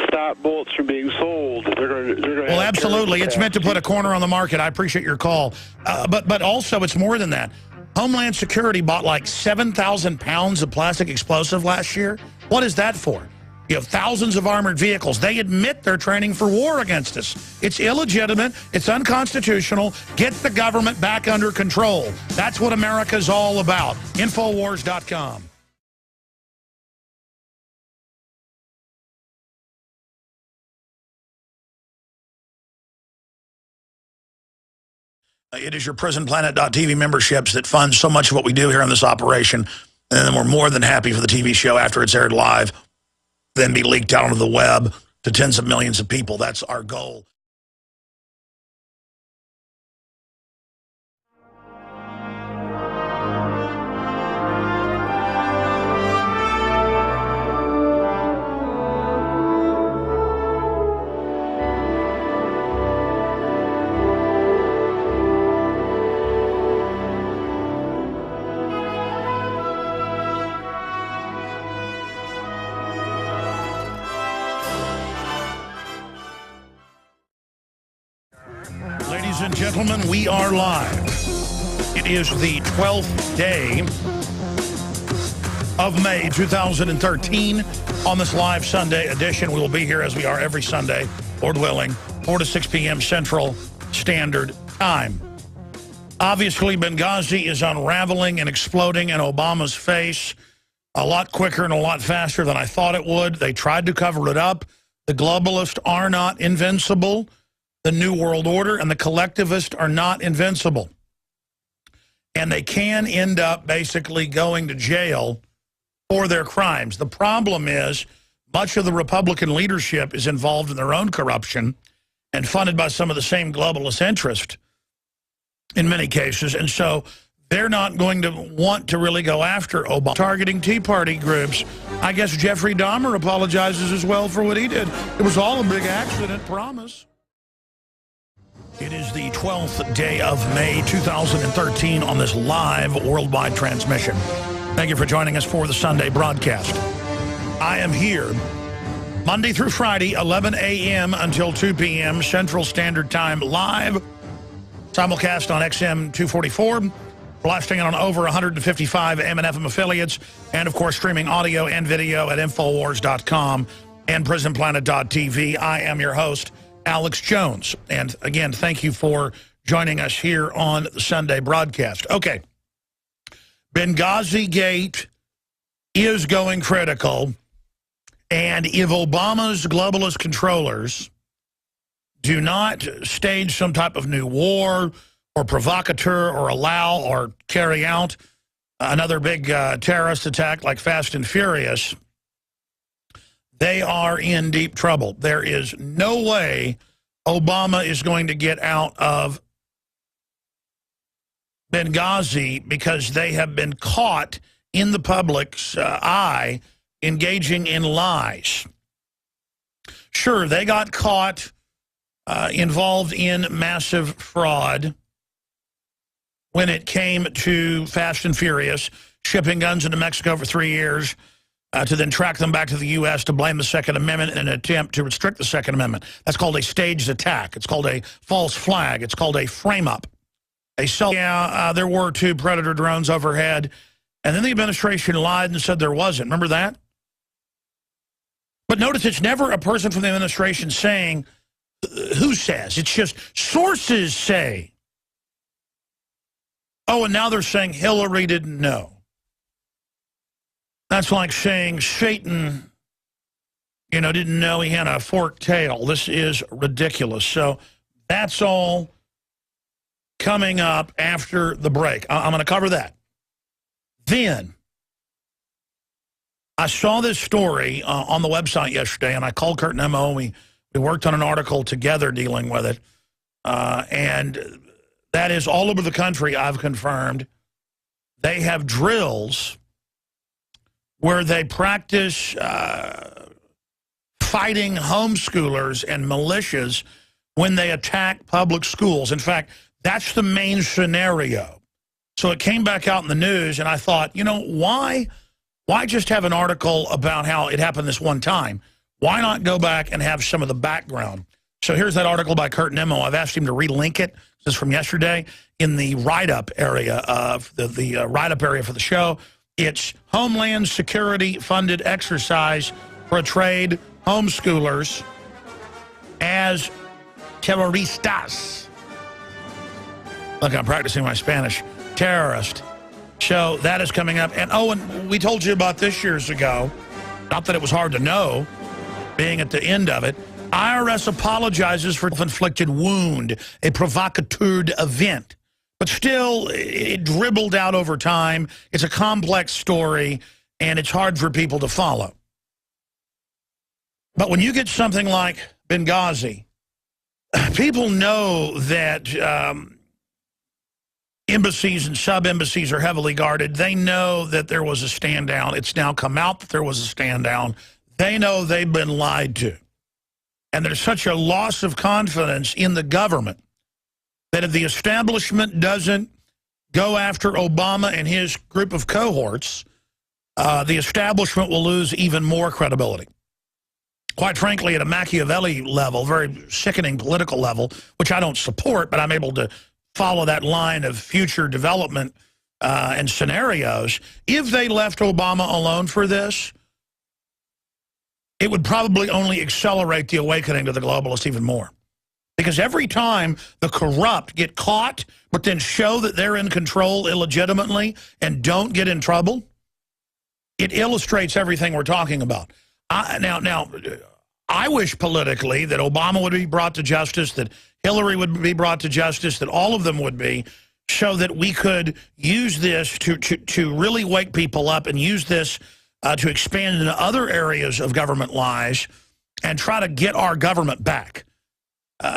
stop bullets from being sold. They're going to well, absolutely. It's meant to put a corner on the market. I appreciate your call. But also, it's more than that. Homeland Security bought like 7,000 pounds of plastic explosive last year. What is that for? You have thousands of armored vehicles. They admit they're training for war against us. It's illegitimate. It's unconstitutional. Get the government back under control. That's what America's all about. Infowars.com. It is your PrisonPlanet.tv memberships that fund so much of what we do here in this operation. And then we're more than happy for the TV show after it's aired live, then be leaked out onto the web to tens of millions of people. That's our goal. Ladies and gentlemen, we are live. It is the 12th day of May 2013 on this live Sunday edition. We will be here as we are every Sunday, Lord willing, 4 to 6 p.m. Central Standard Time. Obviously, Benghazi is unraveling and exploding in Obama's face a lot quicker and a lot faster than I thought it would. They tried to cover it up. The globalists are not invincible. The New World Order and the collectivists are not invincible. And they can end up basically going to jail for their crimes. The problem is much of the Republican leadership is involved in their own corruption and funded by some of the same globalist interest in many cases. And so they're not going to want to really go after Obama. Targeting Tea Party groups. I guess Jeffrey Dahmer apologizes as well for what he did. It was all a big accident, promise. It is the 12th day of May 2013 on this live worldwide transmission. Thank you for joining us for the Sunday broadcast. I am here Monday through Friday, 11 a.m. until 2 p.m. Central Standard Time, live, simulcast on XM 244, blasting it on over 155 AM and FM affiliates, and of course streaming audio and video at Infowars.com and PrisonPlanet.tv. I am your host, Alex Jones. And again, thank you for joining us here on the Sunday broadcast. Okay. Benghazi Gate is going critical. And if Obama's globalist controllers do not stage some type of new war or provocateur or allow or carry out another big terrorist attack like Fast and Furious, they are in deep trouble. There is no way Obama is going to get out of Benghazi because they have been caught in the public's eye engaging in lies. Sure, they got caught involved in massive fraud when it came to Fast and Furious, shipping guns into Mexico for 3 years, to then track them back to the U.S. to blame the Second Amendment in an attempt to restrict the Second Amendment. That's called a staged attack. It's called a false flag. It's called a frame-up. There were 2 Predator drones overhead, and then the administration lied and said there wasn't. Remember that? But notice it's never a person from the administration saying who says. It's just sources say. Oh, and now they're saying Hillary didn't know. That's like saying Satan, didn't know he had a forked tail. This is ridiculous. So that's all coming up after the break. I'm going to cover that. Then I saw this story on the website yesterday, and I called Kurt and Emma. We worked on an article together dealing with it. And that is all over the country, I've confirmed. They have drills where they practice fighting homeschoolers and militias when they attack public schools. In fact, that's the main scenario. So it came back out in the news, and I thought, why just have an article about how it happened this one time? Why not go back and have some of the background? So here's that article by Kurt Nemo. I've asked him to relink it. This is from yesterday in the write-up area of the write-up area for the show. It's Homeland Security funded exercise portrayed homeschoolers as terroristas. Look, I'm practicing my Spanish. Terrorist. So that is coming up. And and we told you about this years ago. Not that it was hard to know, being at the end of it. IRS apologizes for self-inflicted wound, a provocateur event. But still, it dribbled out over time. It's a complex story, and it's hard for people to follow. But when you get something like Benghazi, people know that embassies and sub-embassies are heavily guarded. They know that there was a stand down. It's now come out that there was a stand down. They know they've been lied to. And there's such a loss of confidence in the government that if the establishment doesn't go after Obama and his group of cohorts, the establishment will lose even more credibility. Quite frankly, at a Machiavelli level, very sickening political level, which I don't support, but I'm able to follow that line of future development and scenarios. If they left Obama alone for this, it would probably only accelerate the awakening to the globalists even more. Because every time the corrupt get caught, but then show that they're in control illegitimately and don't get in trouble, it illustrates everything we're talking about. Now, I wish politically that Obama would be brought to justice, that Hillary would be brought to justice, that all of them would be, so that we could use this to really wake people up and use this to expand into other areas of government lies and try to get our government back.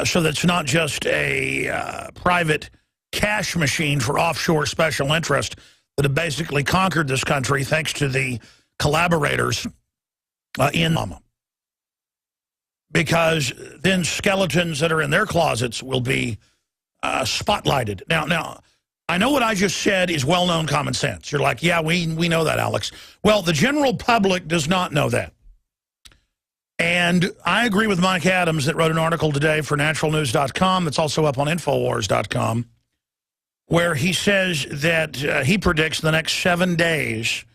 So that's not just a private cash machine for offshore special interest that have basically conquered this country thanks to the collaborators in Obama. Because then skeletons that are in their closets will be spotlighted. Now, I know what I just said is well-known common sense. You're like, yeah, we know that, Alex. Well, the general public does not know that. And I agree with Mike Adams that wrote an article today for naturalnews.com that's also up on Infowars.com, where he says that he predicts the next 7 days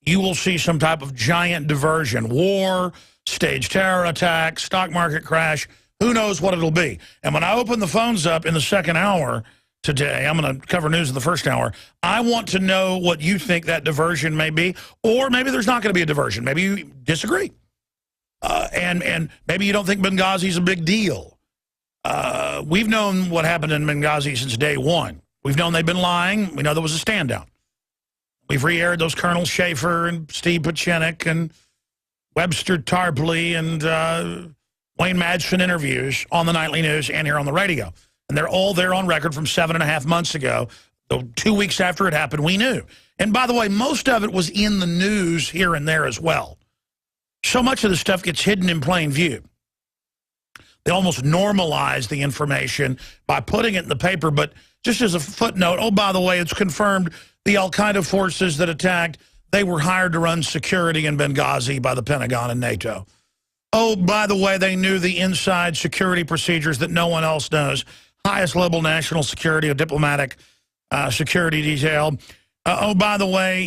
you will see some type of giant diversion, war, staged terror attack, stock market crash, who knows what it'll be. And when I open the phones up in the second hour today, I'm going to cover news in the first hour, I want to know what you think that diversion may be, or maybe there's not going to be a diversion. Maybe you disagree. And maybe you don't think Benghazi is a big deal. We've known what happened in Benghazi since day one. We've known they've been lying. We know there was a stand down. We've re-aired those Colonel Schaefer and Steve Pachinik and Webster Tarpley and Wayne Madsen interviews on the nightly news and here on the radio. And they're all there on record from 7.5 months ago. So 2 weeks after it happened, we knew. And by the way, most of it was in the news here and there as well. So much of the stuff gets hidden in plain view. They almost normalize the information by putting it in the paper, but just as a footnote, oh, by the way, it's confirmed the al-Qaeda forces that attacked, they were hired to run security in Benghazi by the Pentagon and NATO. Oh, by the way, they knew the inside security procedures that no one else knows. Highest level national security, a diplomatic security detail. Oh, by the way,